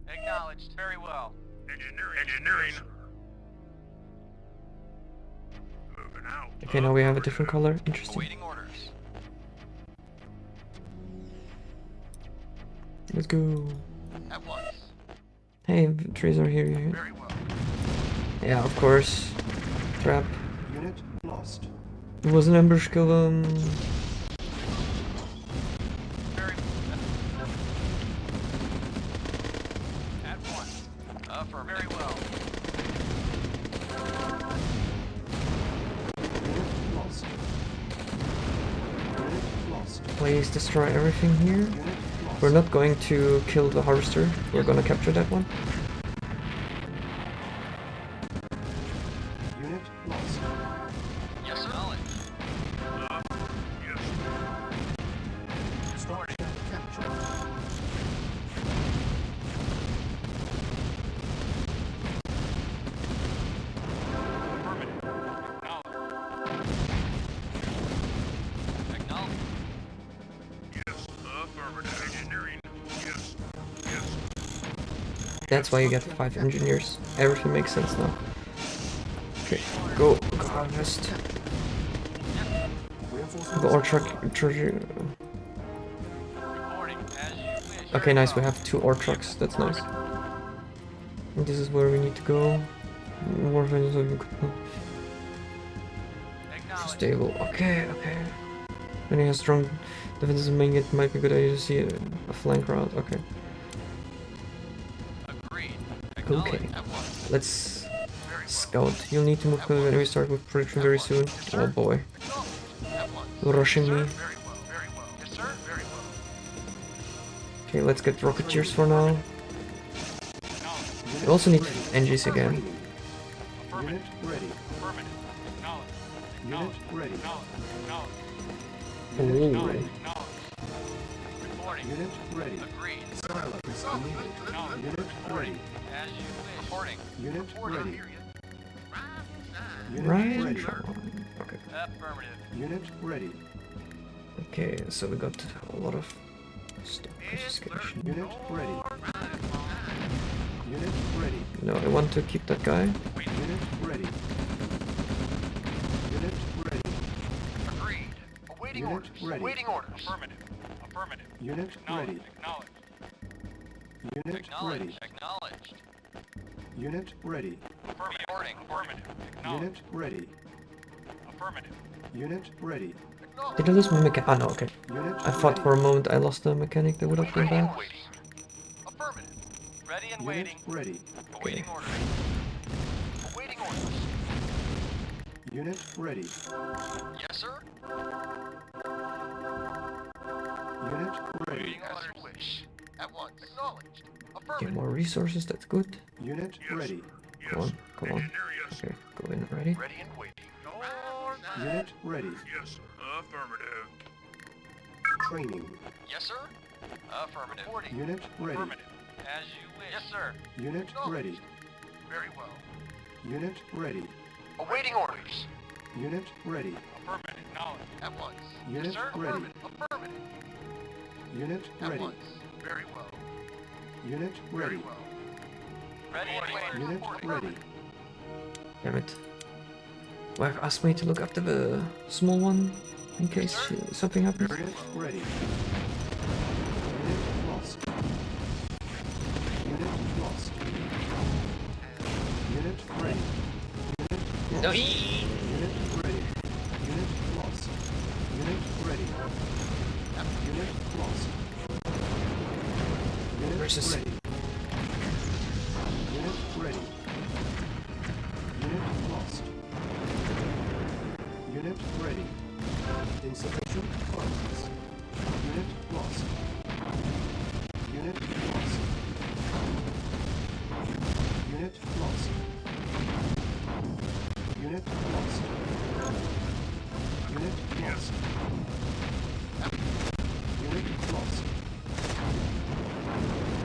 [SPEAKER 4] Acknowledged. Very well.
[SPEAKER 2] Engineering. Moving out.
[SPEAKER 1] Okay, now we have a different color. Interesting.
[SPEAKER 4] Awaiting orders.
[SPEAKER 1] Let's go.
[SPEAKER 4] At once.
[SPEAKER 1] Hey, trees are here.
[SPEAKER 4] Very well.
[SPEAKER 1] Yeah, of course. Trap.
[SPEAKER 3] Unit lost.
[SPEAKER 1] It was an ambush kill.
[SPEAKER 4] Very. At once. Very well.
[SPEAKER 3] Unit lost. Unit lost.
[SPEAKER 1] Please destroy everything here.
[SPEAKER 3] Unit lost.
[SPEAKER 1] We're not going to kill the harvester. We're gonna capture that one.
[SPEAKER 3] Unit lost.
[SPEAKER 4] Yes, sir. Knowledge.
[SPEAKER 2] Yes.
[SPEAKER 3] Structure captured.
[SPEAKER 4] Acknowledged.
[SPEAKER 2] Yes. Affirmative. Engineering. Yes. Yes.
[SPEAKER 1] That's why you get 5 engineers. Everything makes sense now. Okay, go harvest.
[SPEAKER 3] Reinforcements.
[SPEAKER 1] The ore truck.
[SPEAKER 4] Reporting. As you wish.
[SPEAKER 1] Okay, nice. We have 2 ore trucks. That's nice. And this is where we need to go. More stable. Okay, okay. When he has strong defenses, it might be a good idea to see a flank route. Okay.
[SPEAKER 4] Agreed.
[SPEAKER 1] Okay.
[SPEAKER 4] Acknowledged. At once.
[SPEAKER 1] Let's scout. You'll need to move quickly when we start with production very soon. Oh boy.
[SPEAKER 4] At once.
[SPEAKER 1] Rushing me.
[SPEAKER 4] Very well. Very well. Yes, sir. Very well.
[SPEAKER 1] Okay, let's get rocketeers for now. We also need NGs again.
[SPEAKER 3] Unit ready.
[SPEAKER 4] Affirmative. Acknowledged.
[SPEAKER 3] Unit ready.
[SPEAKER 1] Ooh.
[SPEAKER 3] Reporting.
[SPEAKER 4] Reporting.
[SPEAKER 3] Unit ready.
[SPEAKER 4] Agreed.
[SPEAKER 3] Silence needed. Unit ready.
[SPEAKER 4] As you wish. Reporting.
[SPEAKER 3] Unit ready. Unit
[SPEAKER 1] Right.
[SPEAKER 3] ready.
[SPEAKER 1] Okay.
[SPEAKER 4] Affirmative.
[SPEAKER 3] Unit ready.
[SPEAKER 1] Okay, so we got a lot of stock confiscation.
[SPEAKER 3] Unit ready. Unit ready.
[SPEAKER 1] No, I want to keep that guy.
[SPEAKER 3] Unit ready. Unit ready.
[SPEAKER 4] Agreed. Awaiting
[SPEAKER 3] Unit
[SPEAKER 4] orders.
[SPEAKER 3] ready.
[SPEAKER 4] Awaiting orders. Affirmative. Affirmative.
[SPEAKER 3] Unit ready.
[SPEAKER 4] Acknowledged.
[SPEAKER 3] Unit ready.
[SPEAKER 4] Acknowledged.
[SPEAKER 3] Unit ready.
[SPEAKER 4] Affirmative. Reporting. Affirmative.
[SPEAKER 3] Unit ready.
[SPEAKER 4] Affirmative.
[SPEAKER 3] Unit ready.
[SPEAKER 1] Did I lose my mechanic? Ah, no, okay.
[SPEAKER 3] Unit
[SPEAKER 1] I thought
[SPEAKER 3] ready.
[SPEAKER 1] for a moment I lost the mechanic. That would have been bad.
[SPEAKER 4] Affirmative. Ready and
[SPEAKER 3] Unit
[SPEAKER 4] waiting.
[SPEAKER 3] ready.
[SPEAKER 4] Awaiting orders. Awaiting orders.
[SPEAKER 3] Unit ready.
[SPEAKER 4] Yes, sir.
[SPEAKER 3] Unit ready.
[SPEAKER 4] Awaiting orders. As you wish. At once. Acknowledged.
[SPEAKER 1] Get
[SPEAKER 4] Affirmative.
[SPEAKER 1] more resources. That's good.
[SPEAKER 3] Unit ready.
[SPEAKER 2] Yes.
[SPEAKER 1] Come on, come on.
[SPEAKER 2] Engineer, yes.
[SPEAKER 1] Okay, go in already.
[SPEAKER 4] Ready and waiting.
[SPEAKER 3] Unit ready.
[SPEAKER 2] Yes, sir. Affirmative.
[SPEAKER 3] Training.
[SPEAKER 4] Yes, sir. Affirmative. Reporting.
[SPEAKER 3] Unit ready.
[SPEAKER 4] Affirmative. As you wish. Yes, sir.
[SPEAKER 3] Unit ready.
[SPEAKER 4] Very well.
[SPEAKER 3] Unit ready.
[SPEAKER 4] Awaiting orders.
[SPEAKER 3] Unit ready.
[SPEAKER 4] Affirmative. Acknowledged. At once.
[SPEAKER 3] Unit
[SPEAKER 4] yes, sir.
[SPEAKER 3] ready.
[SPEAKER 4] Affirmative. Affirmative.
[SPEAKER 3] Unit
[SPEAKER 4] At
[SPEAKER 3] ready.
[SPEAKER 4] once. Very well.
[SPEAKER 3] Unit
[SPEAKER 4] Very
[SPEAKER 3] ready.
[SPEAKER 4] well. Ready and waiting.
[SPEAKER 3] Unit ready.
[SPEAKER 1] Damn it. Wife asked me to look after the small one in case something happens.
[SPEAKER 3] Unit ready. Unit lost. Unit lost. Unit ready. Unit
[SPEAKER 1] No,
[SPEAKER 3] lost. Unit ready. Unit lost. Unit ready. Unit lost. Unit
[SPEAKER 1] Versus-
[SPEAKER 3] ready. Unit ready. Unit lost. Unit ready. Insufficient funds. Unit lost. Unit lost. Unit lost. Unit lost. Unit lost. Unit lost.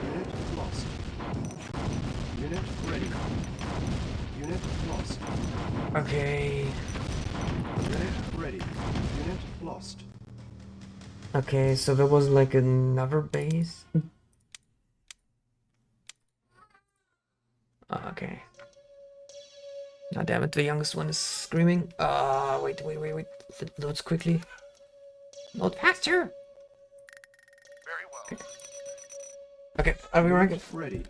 [SPEAKER 3] Unit lost. Unit ready. Unit lost.
[SPEAKER 1] Okay.
[SPEAKER 3] Unit ready. Unit lost.
[SPEAKER 1] Okay, so there was like another base. Okay. Ah, damn it, the youngest one is screaming. Wait. It loads quickly. Load faster!
[SPEAKER 4] Very well.
[SPEAKER 1] Okay, are we ready?
[SPEAKER 3] Unit ready.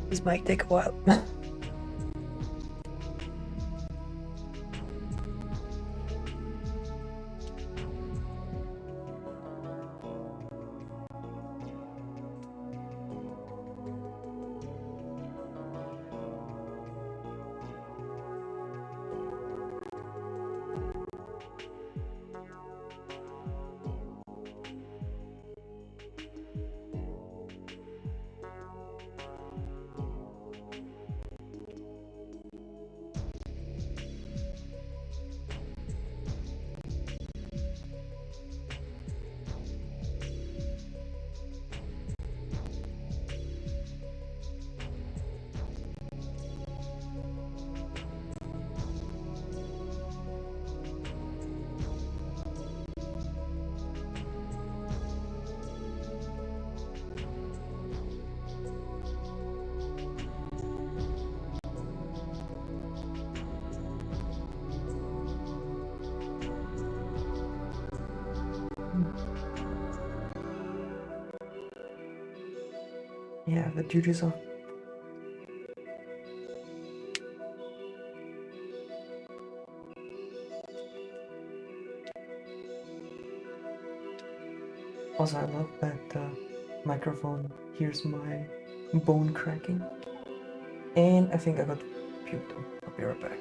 [SPEAKER 1] This might take a while. Yeah, the duties are. Also, I love that the microphone hears my bone cracking. And I think I got puked on. I'll be right back.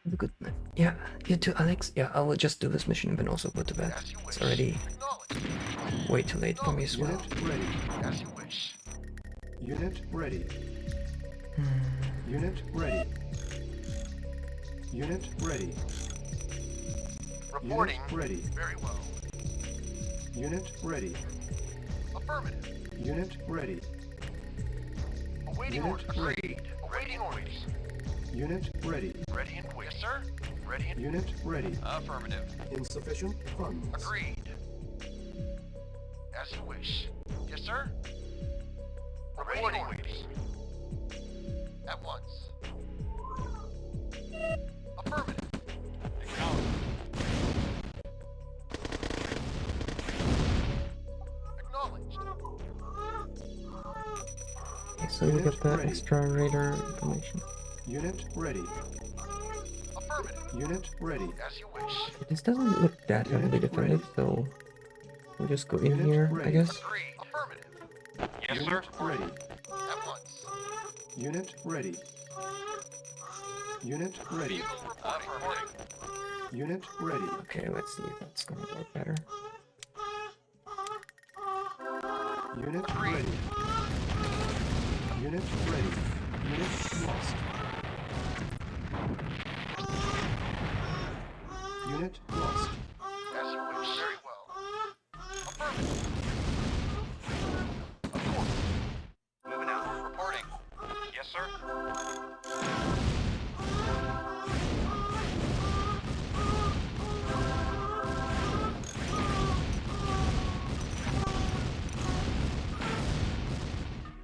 [SPEAKER 1] Have a good night. Yeah, you too, Alex. Yeah, I will just do this mission and then also go to bed.
[SPEAKER 4] As you wish.
[SPEAKER 1] It's already
[SPEAKER 4] Acknowledged.
[SPEAKER 1] way too late for me as well.
[SPEAKER 3] Unit ready.
[SPEAKER 4] As you wish.
[SPEAKER 3] Unit ready. Unit ready. Unit ready.
[SPEAKER 4] Reporting.
[SPEAKER 3] Unit ready.
[SPEAKER 4] Very well.
[SPEAKER 3] Unit ready.
[SPEAKER 4] Affirmative.
[SPEAKER 3] Unit ready.
[SPEAKER 4] Awaiting
[SPEAKER 3] Unit
[SPEAKER 4] orders.
[SPEAKER 3] ready.
[SPEAKER 4] Agreed. Awaiting orders.
[SPEAKER 3] Unit ready.
[SPEAKER 4] Ready and quick. Yes, sir. Ready and
[SPEAKER 3] Unit ready.
[SPEAKER 4] affirmative.
[SPEAKER 3] Insufficient funds.
[SPEAKER 4] Agreed. As you wish. Yes, sir. Reporting orders. At once. Affirmative. Acknowledged. Acknowledged.
[SPEAKER 1] Okay, so you get the
[SPEAKER 3] Ready.
[SPEAKER 1] extra radar information.
[SPEAKER 3] Unit ready.
[SPEAKER 4] Affirmative.
[SPEAKER 3] Unit ready.
[SPEAKER 4] As you wish.
[SPEAKER 1] This doesn't look that heavily defended, so we'll just go in
[SPEAKER 3] Unit
[SPEAKER 1] here, I
[SPEAKER 3] ready.
[SPEAKER 1] guess.
[SPEAKER 4] Agreed. Affirmative. Yes,
[SPEAKER 3] Unit ready.
[SPEAKER 4] At once.
[SPEAKER 3] Unit ready. Unit ready.
[SPEAKER 4] Vehicle reporting.
[SPEAKER 3] Unit ready.
[SPEAKER 1] Okay, let's see if that's gonna work better.
[SPEAKER 3] Unit ready. Unit ready. Unit lost. Unit lost.
[SPEAKER 4] As you wish. Very well. Affirmative. Of course. Moving out. Reporting. Yes, sir.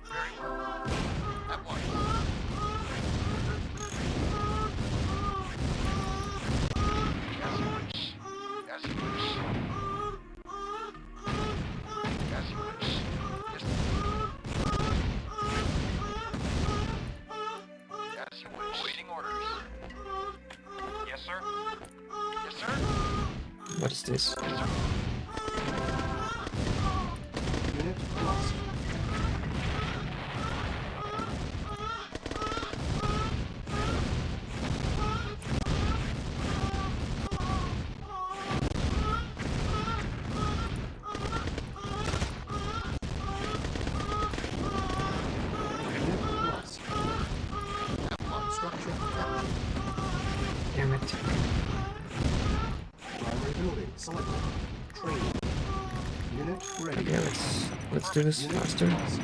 [SPEAKER 4] Very well. At once. As you wish. As you wish. As you wish. Yes. As you wish. Awaiting orders. Yes, sir. Yes, sir.
[SPEAKER 1] What is this?
[SPEAKER 4] Yes, sir.
[SPEAKER 3] Unit lost. Unit lost. Structure captured.
[SPEAKER 1] Damn it.
[SPEAKER 3] Primary building selected. Training. Unit ready.
[SPEAKER 1] Okay, let's do this
[SPEAKER 3] Unit
[SPEAKER 1] faster.
[SPEAKER 3] lost.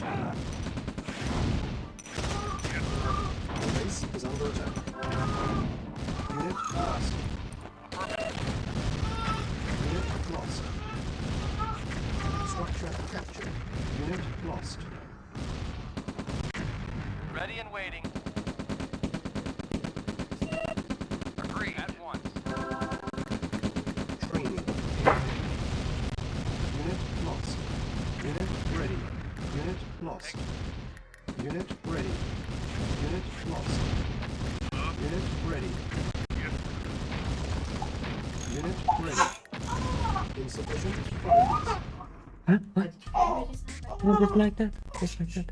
[SPEAKER 3] Base is under attack. Unit lost. Unit lost. Structure captured. Unit lost.
[SPEAKER 4] Ready and waiting. Agreed. At once.
[SPEAKER 3] Training. Unit lost. Unit ready. Unit lost. Unit ready. Unit lost. Unit ready. Unit ready. Insufficient funds.
[SPEAKER 1] Huh? What? No, just like that. Just like that.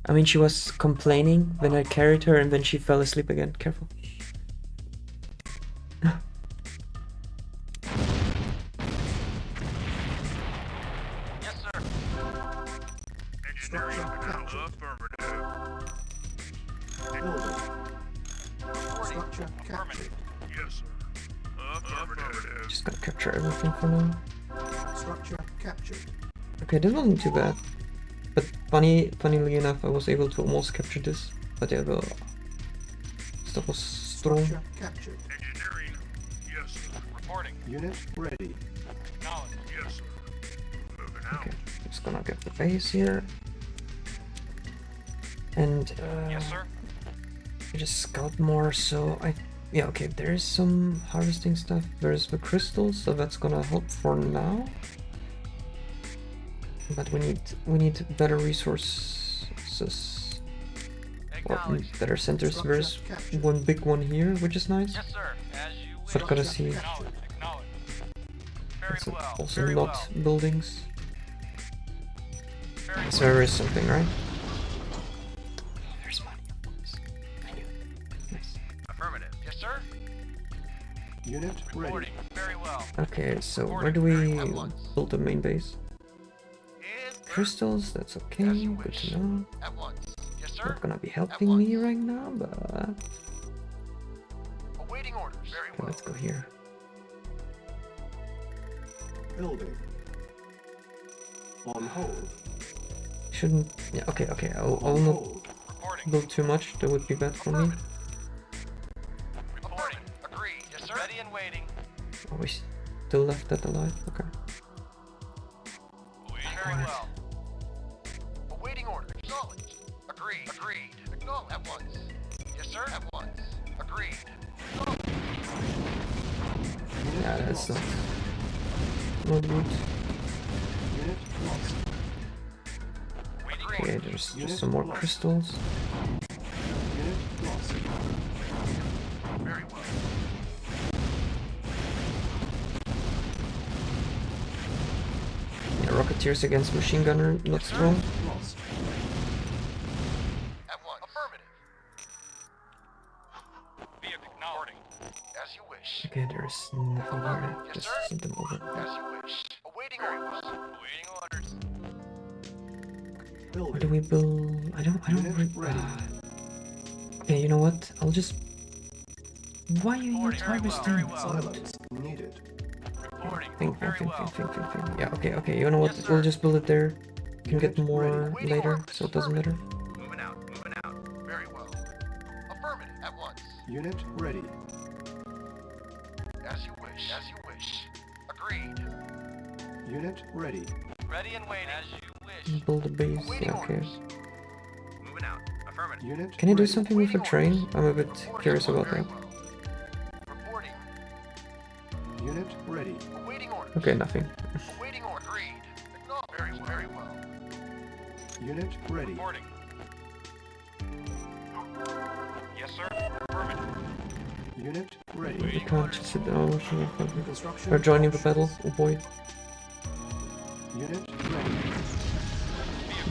[SPEAKER 1] I mean, she was complaining when I carried her and then she fell asleep again. Careful.
[SPEAKER 4] Yes, sir.
[SPEAKER 3] Structure captured. Building captured.
[SPEAKER 2] Yes, sir. Affirmative.
[SPEAKER 1] Just gotta capture everything for now.
[SPEAKER 3] Structure captured.
[SPEAKER 1] Okay, this wasn't too bad. But funnily enough, I was able to almost capture this. But yeah, the stuff was strong.
[SPEAKER 3] Structure captured.
[SPEAKER 2] Engineering. Yes, sir.
[SPEAKER 4] Reporting.
[SPEAKER 3] Unit ready.
[SPEAKER 4] Acknowledged.
[SPEAKER 2] Yes, sir. Moving out.
[SPEAKER 1] Okay, just gonna get the base here. And
[SPEAKER 4] Yes, sir.
[SPEAKER 1] I just scout more, so yeah, okay, there is some harvesting stuff. There's the crystals, so that's gonna help for now. But we need better resources or
[SPEAKER 4] Acknowledged.
[SPEAKER 1] better centers. There's one big one here, which is nice.
[SPEAKER 4] Yes, sir. As you wish.
[SPEAKER 1] But gotta see.
[SPEAKER 4] Acknowledged. Acknowledged. Very
[SPEAKER 1] It's
[SPEAKER 4] well.
[SPEAKER 1] also
[SPEAKER 4] Very
[SPEAKER 1] not
[SPEAKER 4] well.
[SPEAKER 1] buildings.
[SPEAKER 4] Very
[SPEAKER 1] So
[SPEAKER 4] well.
[SPEAKER 1] there is something, right? There's money. I knew it. Nice.
[SPEAKER 4] Affirmative. Yes, sir.
[SPEAKER 3] Unit ready.
[SPEAKER 4] Reporting. Very well.
[SPEAKER 1] Okay, so where do we build the main base?
[SPEAKER 4] Yes, sir.
[SPEAKER 1] Crystals, that's okay,
[SPEAKER 4] As you
[SPEAKER 1] good
[SPEAKER 4] wish.
[SPEAKER 1] to know.
[SPEAKER 4] At once. Yes, sir.
[SPEAKER 1] Not gonna be helping me right now, but okay,
[SPEAKER 4] Awaiting orders. Very well.
[SPEAKER 1] let's go here.
[SPEAKER 3] Building. On hold.
[SPEAKER 1] Shouldn't, yeah, okay, I'll
[SPEAKER 3] On
[SPEAKER 1] not
[SPEAKER 3] hold.
[SPEAKER 4] Reporting.
[SPEAKER 1] build too much, that would be bad for me.
[SPEAKER 4] Reporting. Agreed. Yes, sir. Ready and waiting.
[SPEAKER 1] Oh, we still left that alive, okay.
[SPEAKER 4] Very well. Awaiting orders. Acknowledged. Agreed. Agreed. Acknowledged. At once. Yes, sir. At once. Agreed.
[SPEAKER 1] Yeah, that's not good.
[SPEAKER 3] Unit lost.
[SPEAKER 4] Waiting
[SPEAKER 1] Okay,
[SPEAKER 4] orders.
[SPEAKER 1] there's just some more crystals.
[SPEAKER 3] Unit lost.
[SPEAKER 4] Very well.
[SPEAKER 1] Yeah, Rocketeers against Machine Gunner, not strong.
[SPEAKER 3] Lost.
[SPEAKER 4] At once. Affirmative. Vehicle acknowledged. As you wish.
[SPEAKER 1] Okay, there's nothing here, just send them over.
[SPEAKER 4] As you wish. Awaiting orders. Awaiting orders.
[SPEAKER 1] Where do
[SPEAKER 3] Building.
[SPEAKER 1] we build? I don't
[SPEAKER 3] Unit ready.
[SPEAKER 1] Okay, you know what? I'll just... Why are you not
[SPEAKER 4] Very well,
[SPEAKER 1] harvesting?
[SPEAKER 4] very well.
[SPEAKER 3] Silence needed.
[SPEAKER 4] Reporting.
[SPEAKER 1] Think.
[SPEAKER 4] Very well.
[SPEAKER 1] Yeah, okay, you know what?
[SPEAKER 4] Yes,
[SPEAKER 1] We'll
[SPEAKER 4] sir.
[SPEAKER 1] just build it there. Can get
[SPEAKER 3] Unit
[SPEAKER 1] more
[SPEAKER 3] ready.
[SPEAKER 4] Waiting
[SPEAKER 1] later,
[SPEAKER 4] orders.
[SPEAKER 1] so it doesn't matter.
[SPEAKER 4] Moving out. Moving out. Very well. Affirmative. At once.
[SPEAKER 3] Unit ready.
[SPEAKER 4] As you wish. As you wish. Agreed.
[SPEAKER 3] Unit ready.
[SPEAKER 4] Ready and waiting. As you wish.
[SPEAKER 1] Build a base,
[SPEAKER 4] Awaiting
[SPEAKER 1] yeah, okay.
[SPEAKER 4] orders. Moving out. Affirmative.
[SPEAKER 3] Unit
[SPEAKER 1] Can I do
[SPEAKER 3] ready.
[SPEAKER 1] something with the train? I'm a bit curious about
[SPEAKER 4] Very
[SPEAKER 1] that.
[SPEAKER 4] well. Reporting.
[SPEAKER 3] Unit ready.
[SPEAKER 4] Awaiting orders.
[SPEAKER 1] Okay, nothing.
[SPEAKER 4] Awaiting order. Agreed. Acknowledged. Very well.
[SPEAKER 3] Unit ready.
[SPEAKER 4] Reporting. Yes, sir. Affirmative.
[SPEAKER 3] Unit ready.
[SPEAKER 1] We can't just sit down.
[SPEAKER 3] Construction.
[SPEAKER 1] We're joining the battle. Oh boy.
[SPEAKER 3] Unit ready.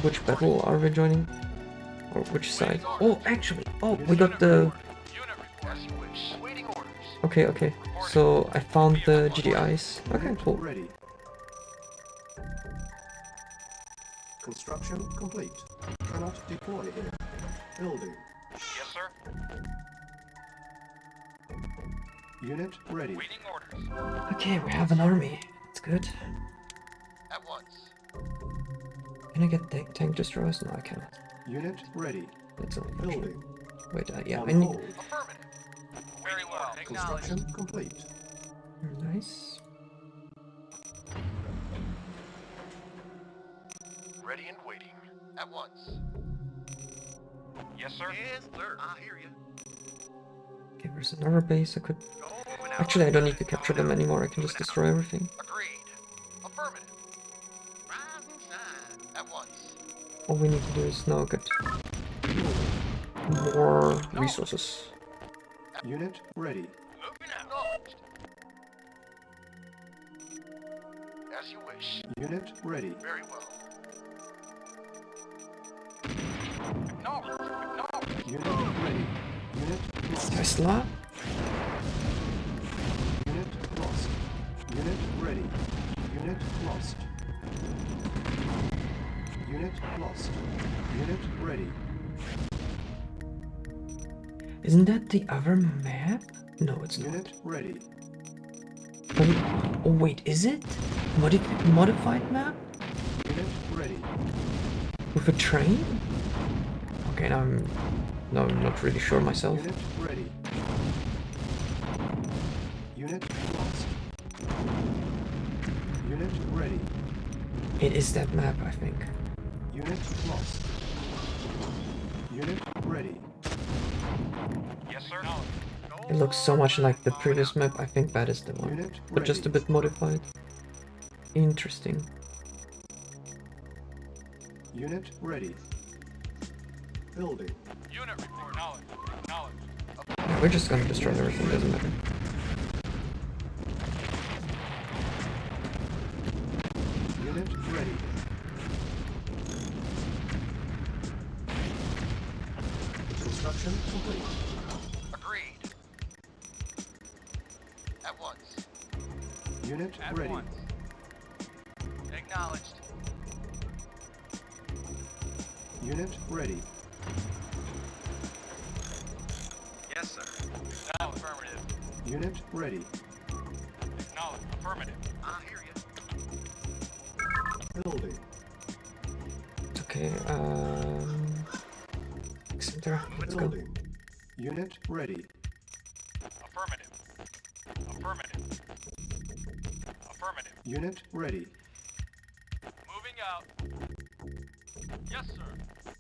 [SPEAKER 1] Which battle are we joining? Or which side? Oh, actually. Oh, we got the...
[SPEAKER 4] Unit report. As you wish. Awaiting orders.
[SPEAKER 1] Okay. So I found the GDIs. Okay,
[SPEAKER 3] Unit
[SPEAKER 1] cool.
[SPEAKER 3] ready. Construction complete. Cannot deploy here. Building.
[SPEAKER 4] Yes, sir.
[SPEAKER 3] Unit ready.
[SPEAKER 4] Waiting orders.
[SPEAKER 1] Okay, we have an army. That's good.
[SPEAKER 4] At once.
[SPEAKER 1] Can I get tank destroyers? No, I cannot.
[SPEAKER 3] Unit ready.
[SPEAKER 1] That's unfortunate.
[SPEAKER 3] Building.
[SPEAKER 1] Wait, yeah,
[SPEAKER 3] On
[SPEAKER 1] I need...
[SPEAKER 3] hold.
[SPEAKER 4] Affirmative. Very well. Acknowledged.
[SPEAKER 3] Construction complete.
[SPEAKER 1] Nice.
[SPEAKER 4] Ready and waiting. At once. Yes, sir. Yes, sir. I hear you.
[SPEAKER 1] Okay, there's another base I could... Actually, I don't need to capture them anymore. I can just destroy everything.
[SPEAKER 4] Agreed. Affirmative. Rise and shine. At once.
[SPEAKER 1] All we need to do is now get more resources.
[SPEAKER 3] Unit ready.
[SPEAKER 4] Moving out. Acknowledged. As you wish.
[SPEAKER 3] Unit ready.
[SPEAKER 4] Very well. Acknowledged. Acknowledged.
[SPEAKER 3] Unit ready. Unit lost.
[SPEAKER 1] Tesla?
[SPEAKER 3] Unit lost. Unit ready. Unit lost. Unit lost. Unit ready.
[SPEAKER 1] Isn't that the other map? No, it's not.
[SPEAKER 3] Unit ready.
[SPEAKER 1] Oh wait, is it? Modified map?
[SPEAKER 3] Unit ready.
[SPEAKER 1] With a train? Okay, now I'm not really sure myself.
[SPEAKER 3] Unit ready. Unit lost. Unit ready.
[SPEAKER 1] It is that map, I think.
[SPEAKER 3] Unit lost. Unit ready.
[SPEAKER 4] Yes, sir.
[SPEAKER 1] It looks so much like the previous map. I think that is the one,
[SPEAKER 3] Unit
[SPEAKER 1] but just a
[SPEAKER 3] ready.
[SPEAKER 1] bit modified. Interesting.
[SPEAKER 3] Unit ready. Building.
[SPEAKER 4] Unit report. Knowledge.
[SPEAKER 1] Yeah, we're just gonna destroy everything. Doesn't matter.
[SPEAKER 3] Unit ready. Construction complete.
[SPEAKER 4] Agreed. At once.
[SPEAKER 3] Unit
[SPEAKER 4] At
[SPEAKER 3] ready.
[SPEAKER 4] once. Acknowledged.
[SPEAKER 3] Unit ready.
[SPEAKER 4] Yes, sir. Now affirmative.
[SPEAKER 3] Unit ready.
[SPEAKER 4] Acknowledged. Affirmative. I hear you.
[SPEAKER 3] Building.
[SPEAKER 1] Okay. Center. Let's go.
[SPEAKER 3] Building. Unit ready.
[SPEAKER 4] Affirmative. Affirmative. Affirmative.
[SPEAKER 3] Unit ready.
[SPEAKER 4] Moving out. Yes, sir.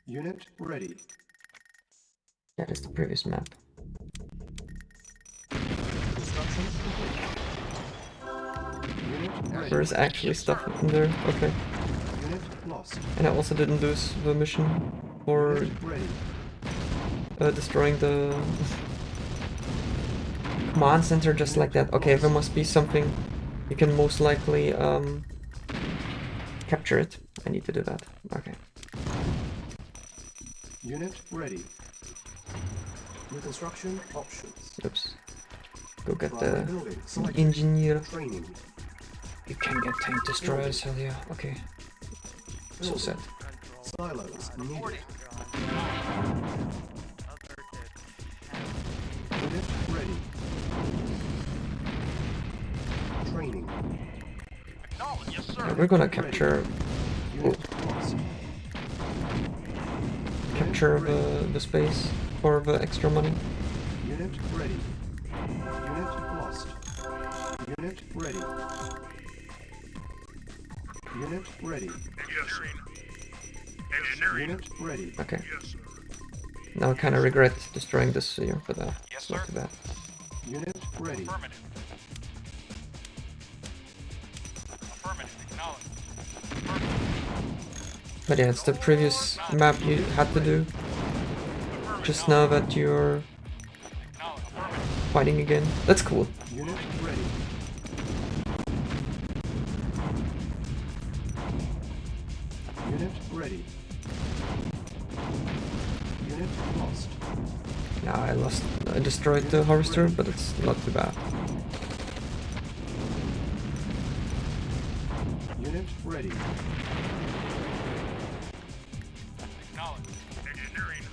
[SPEAKER 3] Unit ready.
[SPEAKER 1] That is the previous map.
[SPEAKER 3] Construction complete. Unit ready.
[SPEAKER 1] There's actually stuff in there. Okay.
[SPEAKER 3] Unit lost.
[SPEAKER 1] And I also didn't do the mission for
[SPEAKER 3] Unit ready.
[SPEAKER 1] destroying the command center just like that. Okay, there must be something. You can most likely capture it. I need to do that. Okay.
[SPEAKER 3] Unit ready. Reconstruction options.
[SPEAKER 1] Oops. Go get
[SPEAKER 3] Primary
[SPEAKER 1] the
[SPEAKER 3] building selected.
[SPEAKER 1] engineer.
[SPEAKER 3] Training.
[SPEAKER 1] You can get tank destroyers, hell yeah. Okay. So
[SPEAKER 3] Building.
[SPEAKER 1] sad.
[SPEAKER 3] Silos needed.
[SPEAKER 4] Reporting.
[SPEAKER 3] Unit ready. Training.
[SPEAKER 4] Acknowledged. Yes,
[SPEAKER 1] Yeah,
[SPEAKER 4] sir.
[SPEAKER 1] we're gonna capture
[SPEAKER 3] Unit lost.
[SPEAKER 1] the space for the extra money.
[SPEAKER 3] Unit ready. Unit lost. Unit ready. Unit ready. Unit ready.
[SPEAKER 1] Okay. Now I kind of regret destroying this here, but
[SPEAKER 4] Yes,
[SPEAKER 1] it's not
[SPEAKER 4] sir.
[SPEAKER 1] too bad.
[SPEAKER 3] Unit ready.
[SPEAKER 4] Affirmative. Affirmative. Acknowledged. Affirmative.
[SPEAKER 1] But yeah, it's the previous map you had to do. Just now that you're
[SPEAKER 4] Acknowledged. Affirmative.
[SPEAKER 1] fighting again. That's cool.
[SPEAKER 3] Unit ready. Unit ready. Unit lost.
[SPEAKER 1] Now I destroyed the harvester, but it's not too bad.
[SPEAKER 3] Unit ready.
[SPEAKER 4] Acknowledged. Engineering.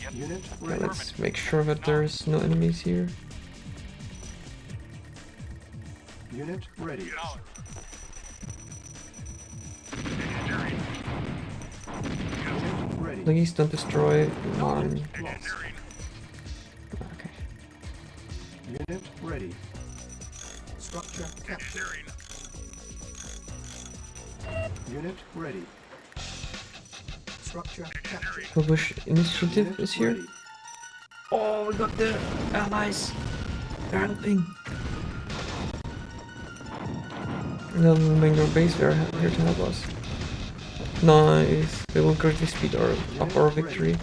[SPEAKER 4] Yes.
[SPEAKER 3] Unit
[SPEAKER 1] Okay,
[SPEAKER 3] ready.
[SPEAKER 1] let's make sure that there's no enemies here.
[SPEAKER 3] Unit ready.
[SPEAKER 4] Acknowledged.
[SPEAKER 3] Unit ready.
[SPEAKER 1] Please don't destroy one.
[SPEAKER 3] Unit lost.
[SPEAKER 1] Okay.
[SPEAKER 3] Unit ready. Structure captured. Unit ready. Structure captured.
[SPEAKER 1] The Bush initiative
[SPEAKER 3] Unit
[SPEAKER 1] is here.
[SPEAKER 3] ready.
[SPEAKER 1] Oh, we got the allies. They're helping. The remainder base, they're here to help us. Nice. They will greatly speed up our victory.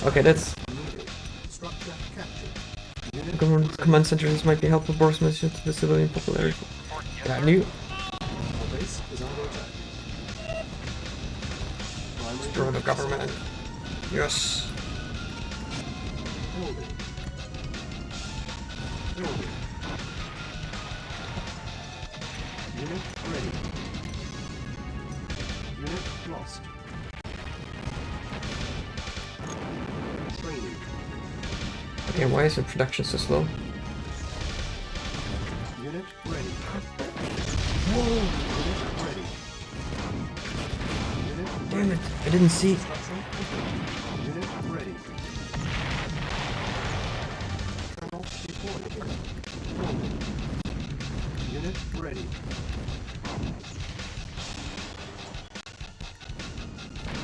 [SPEAKER 1] Okay, that's
[SPEAKER 3] Needed. Structure captured. Unit
[SPEAKER 1] government command center. This might be helpful Boris mission to the civilian popularity.
[SPEAKER 4] Report. Yes,
[SPEAKER 1] Yeah, I
[SPEAKER 4] sir.
[SPEAKER 1] knew.
[SPEAKER 3] Our base is under attack. Primary
[SPEAKER 1] Destroy the
[SPEAKER 3] building
[SPEAKER 1] government. Yes.
[SPEAKER 3] Building. Building. Unit ready. Unit lost. Training.
[SPEAKER 1] Okay, why is your production so slow?
[SPEAKER 3] Unit ready. Unit ready. Unit
[SPEAKER 1] Damn it, I didn't see.
[SPEAKER 3] construction complete. Unit ready. Colonel reporting. Unit ready.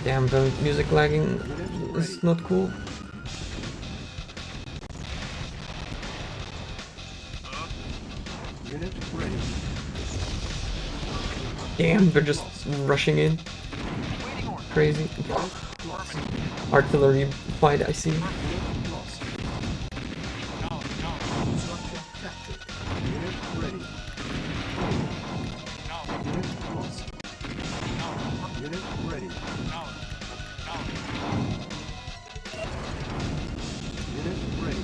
[SPEAKER 1] Damn, the music lagging is not cool.
[SPEAKER 3] Unit ready.
[SPEAKER 1] Damn, they're just rushing in. Crazy.
[SPEAKER 3] Lost.
[SPEAKER 1] Artillery fight, I see.
[SPEAKER 3] Unit lost. Structure captured. Unit ready. Unit lost. Unit ready. Unit ready.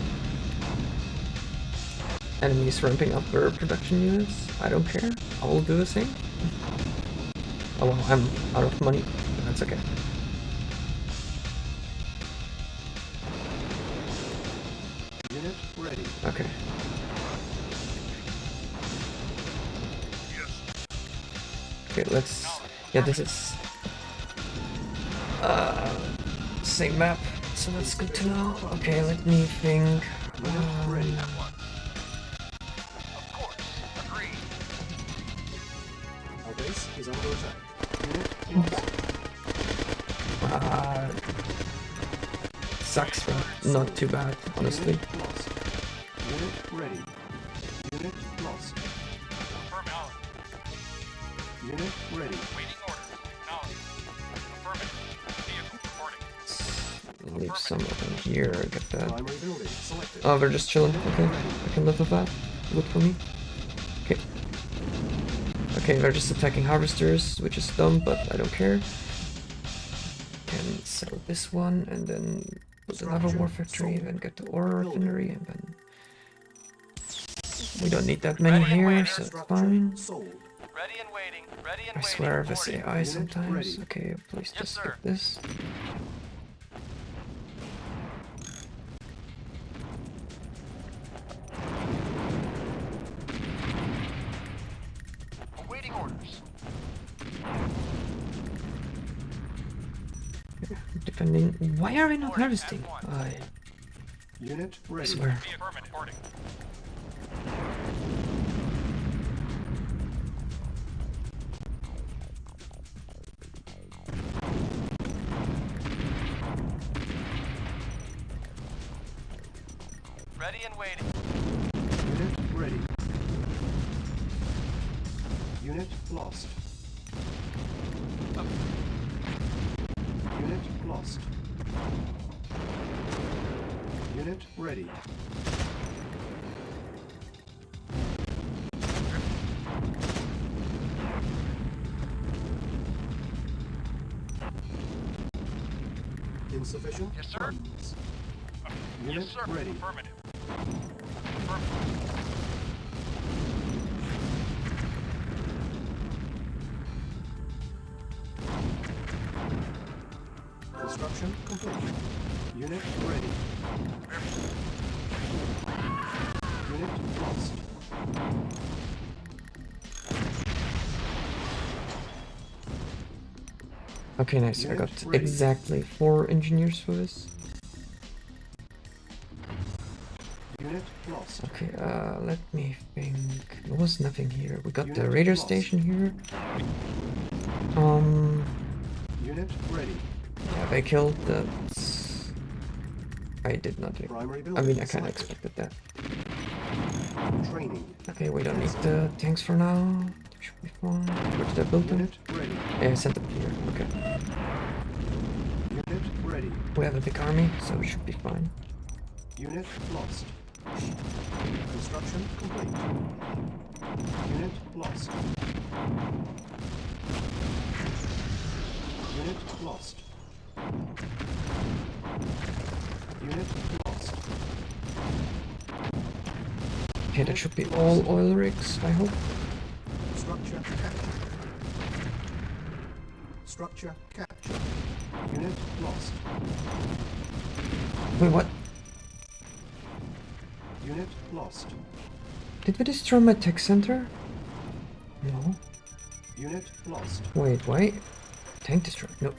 [SPEAKER 1] Enemies ramping up their production units. I don't care. I will do the same. Oh well, I'm out of money. That's okay.
[SPEAKER 3] Unit ready.
[SPEAKER 1] Okay. Okay, let's... Yeah, this is... Same map, so that's good to know. Okay, let me think.
[SPEAKER 3] Unit ready.
[SPEAKER 4] Of course. Agreed.
[SPEAKER 3] Our base is under attack. Unit lost.
[SPEAKER 1] Sucks, but not too bad, honestly.
[SPEAKER 3] Unit lost. Unit ready. Unit lost.
[SPEAKER 4] Confirm out.
[SPEAKER 3] Unit ready.
[SPEAKER 4] Waiting orders. Acknowledged. Affirmative. Vehicle reporting.
[SPEAKER 1] I'll leave some of them here, get that.
[SPEAKER 3] Primary building selected.
[SPEAKER 1] Oh, they're just chilling. Okay, I can live with that. Good for me. Okay. Okay, they're just attacking harvesters, which is dumb, but I don't care. Can sell this one, and then put another war factory, then get the ore refinery, and then... We don't need that many here, so it's fine.
[SPEAKER 3] Sold.
[SPEAKER 4] Ready and waiting. Ready and
[SPEAKER 1] I
[SPEAKER 4] waiting.
[SPEAKER 1] swear this
[SPEAKER 4] Reporting.
[SPEAKER 1] AI sometimes. Okay, please
[SPEAKER 4] Yes,
[SPEAKER 1] just
[SPEAKER 4] sir.
[SPEAKER 1] skip this.
[SPEAKER 4] Awaiting orders.
[SPEAKER 1] Defending. Why are we not harvesting? I
[SPEAKER 3] Unit ready.
[SPEAKER 1] swear.
[SPEAKER 4] Be affirmative. Reporting. Ready and waiting.
[SPEAKER 3] Unit ready. Unit lost. Unit lost. Unit ready. Insufficient
[SPEAKER 4] Yes, sir.
[SPEAKER 3] funds. Unit
[SPEAKER 4] Yes, sir.
[SPEAKER 3] ready.
[SPEAKER 4] Affirmative. Affirmative.
[SPEAKER 3] Construction complete. Unit ready. Unit lost.
[SPEAKER 1] Okay, nice. I got exactly 4 engineers for this.
[SPEAKER 3] Unit lost.
[SPEAKER 1] Okay, let me think. There was nothing here. We got the radar station here.
[SPEAKER 3] Unit ready.
[SPEAKER 1] Yeah, they killed that. I did not.
[SPEAKER 3] Primary
[SPEAKER 1] I
[SPEAKER 3] building
[SPEAKER 1] mean, I kind of
[SPEAKER 3] selected.
[SPEAKER 1] expected that.
[SPEAKER 3] Training.
[SPEAKER 1] Okay, we don't need the tanks for now. Should be fine. Where did I build them?
[SPEAKER 3] Unit ready.
[SPEAKER 1] Yeah, I sent them here. Okay.
[SPEAKER 3] Unit ready.
[SPEAKER 1] We have a big army, so it should be fine.
[SPEAKER 3] Unit lost. Construction complete. Unit lost. Unit lost. Unit lost.
[SPEAKER 1] Okay, that should be all oil rigs, I hope.
[SPEAKER 3] Structure captured. Structure captured. Unit lost.
[SPEAKER 1] Wait, what?
[SPEAKER 3] Unit lost.
[SPEAKER 1] Did we destroy my tech center? No.
[SPEAKER 3] Unit lost.
[SPEAKER 1] Wait. Tank destroyed. No.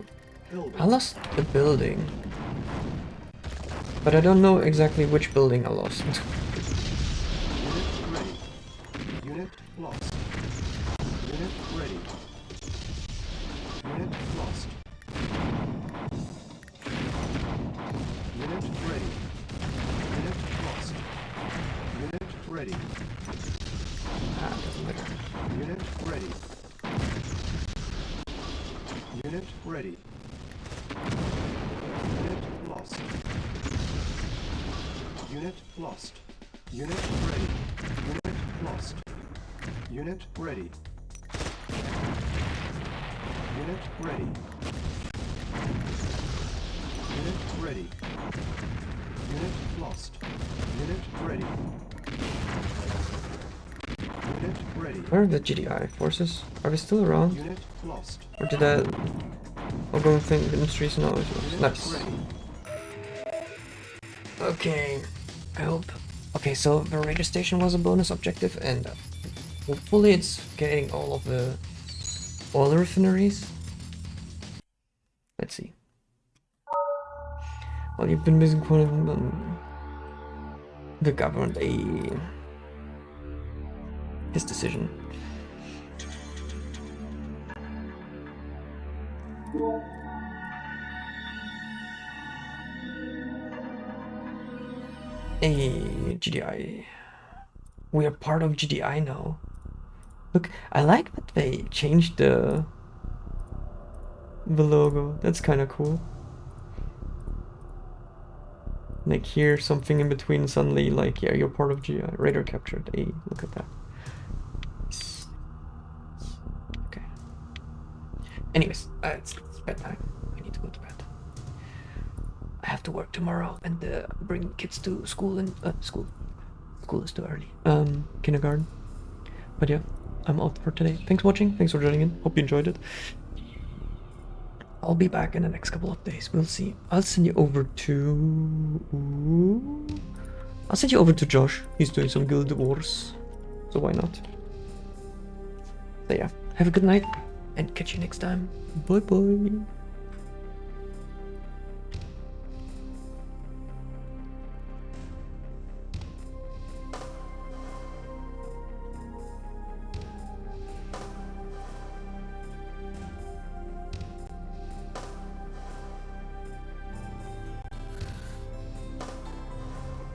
[SPEAKER 3] Building.
[SPEAKER 1] I lost a building. But I don't know exactly which building I lost.
[SPEAKER 3] Unit ready. Unit lost. Unit ready. Unit lost. Unit ready. Unit lost. Unit ready.
[SPEAKER 1] Doesn't matter.
[SPEAKER 3] Unit ready. Unit ready. Unit lost. Unit lost. Unit ready. Unit lost. Unit ready. Unit ready. Unit ready. Unit lost. Unit ready. Unit ready.
[SPEAKER 1] Where are the GDI forces? Are they still around?
[SPEAKER 3] Unit lost.
[SPEAKER 1] Or did that... Ongoing thing industries? No, it's
[SPEAKER 3] Unit
[SPEAKER 1] nice.
[SPEAKER 3] ready.
[SPEAKER 1] Okay, I hope. Okay, so the radio station was a bonus objective, and hopefully it's getting all of the oil refineries. Let's see. Well, you've been missing quite the government his decision. Hey, GDI. We are part of GDI now. Look, I like that they changed the logo. That's kind of cool. Like here, something in between. Suddenly, like, yeah, you're part of GDI. Radar captured. Hey, look at that. Okay. Anyways, it's bedtime. I need to go to bed. I have to work tomorrow and bring kids to school and school is too early. Kindergarten. But yeah, I'm out for today. Thanks for watching. Thanks for joining in. Hope you enjoyed it. I'll be back in the next couple of days. We'll see. I'll send you over to Josh. He's doing some Guild Wars, so why not? So yeah, have a good night and catch you next time. Bye bye.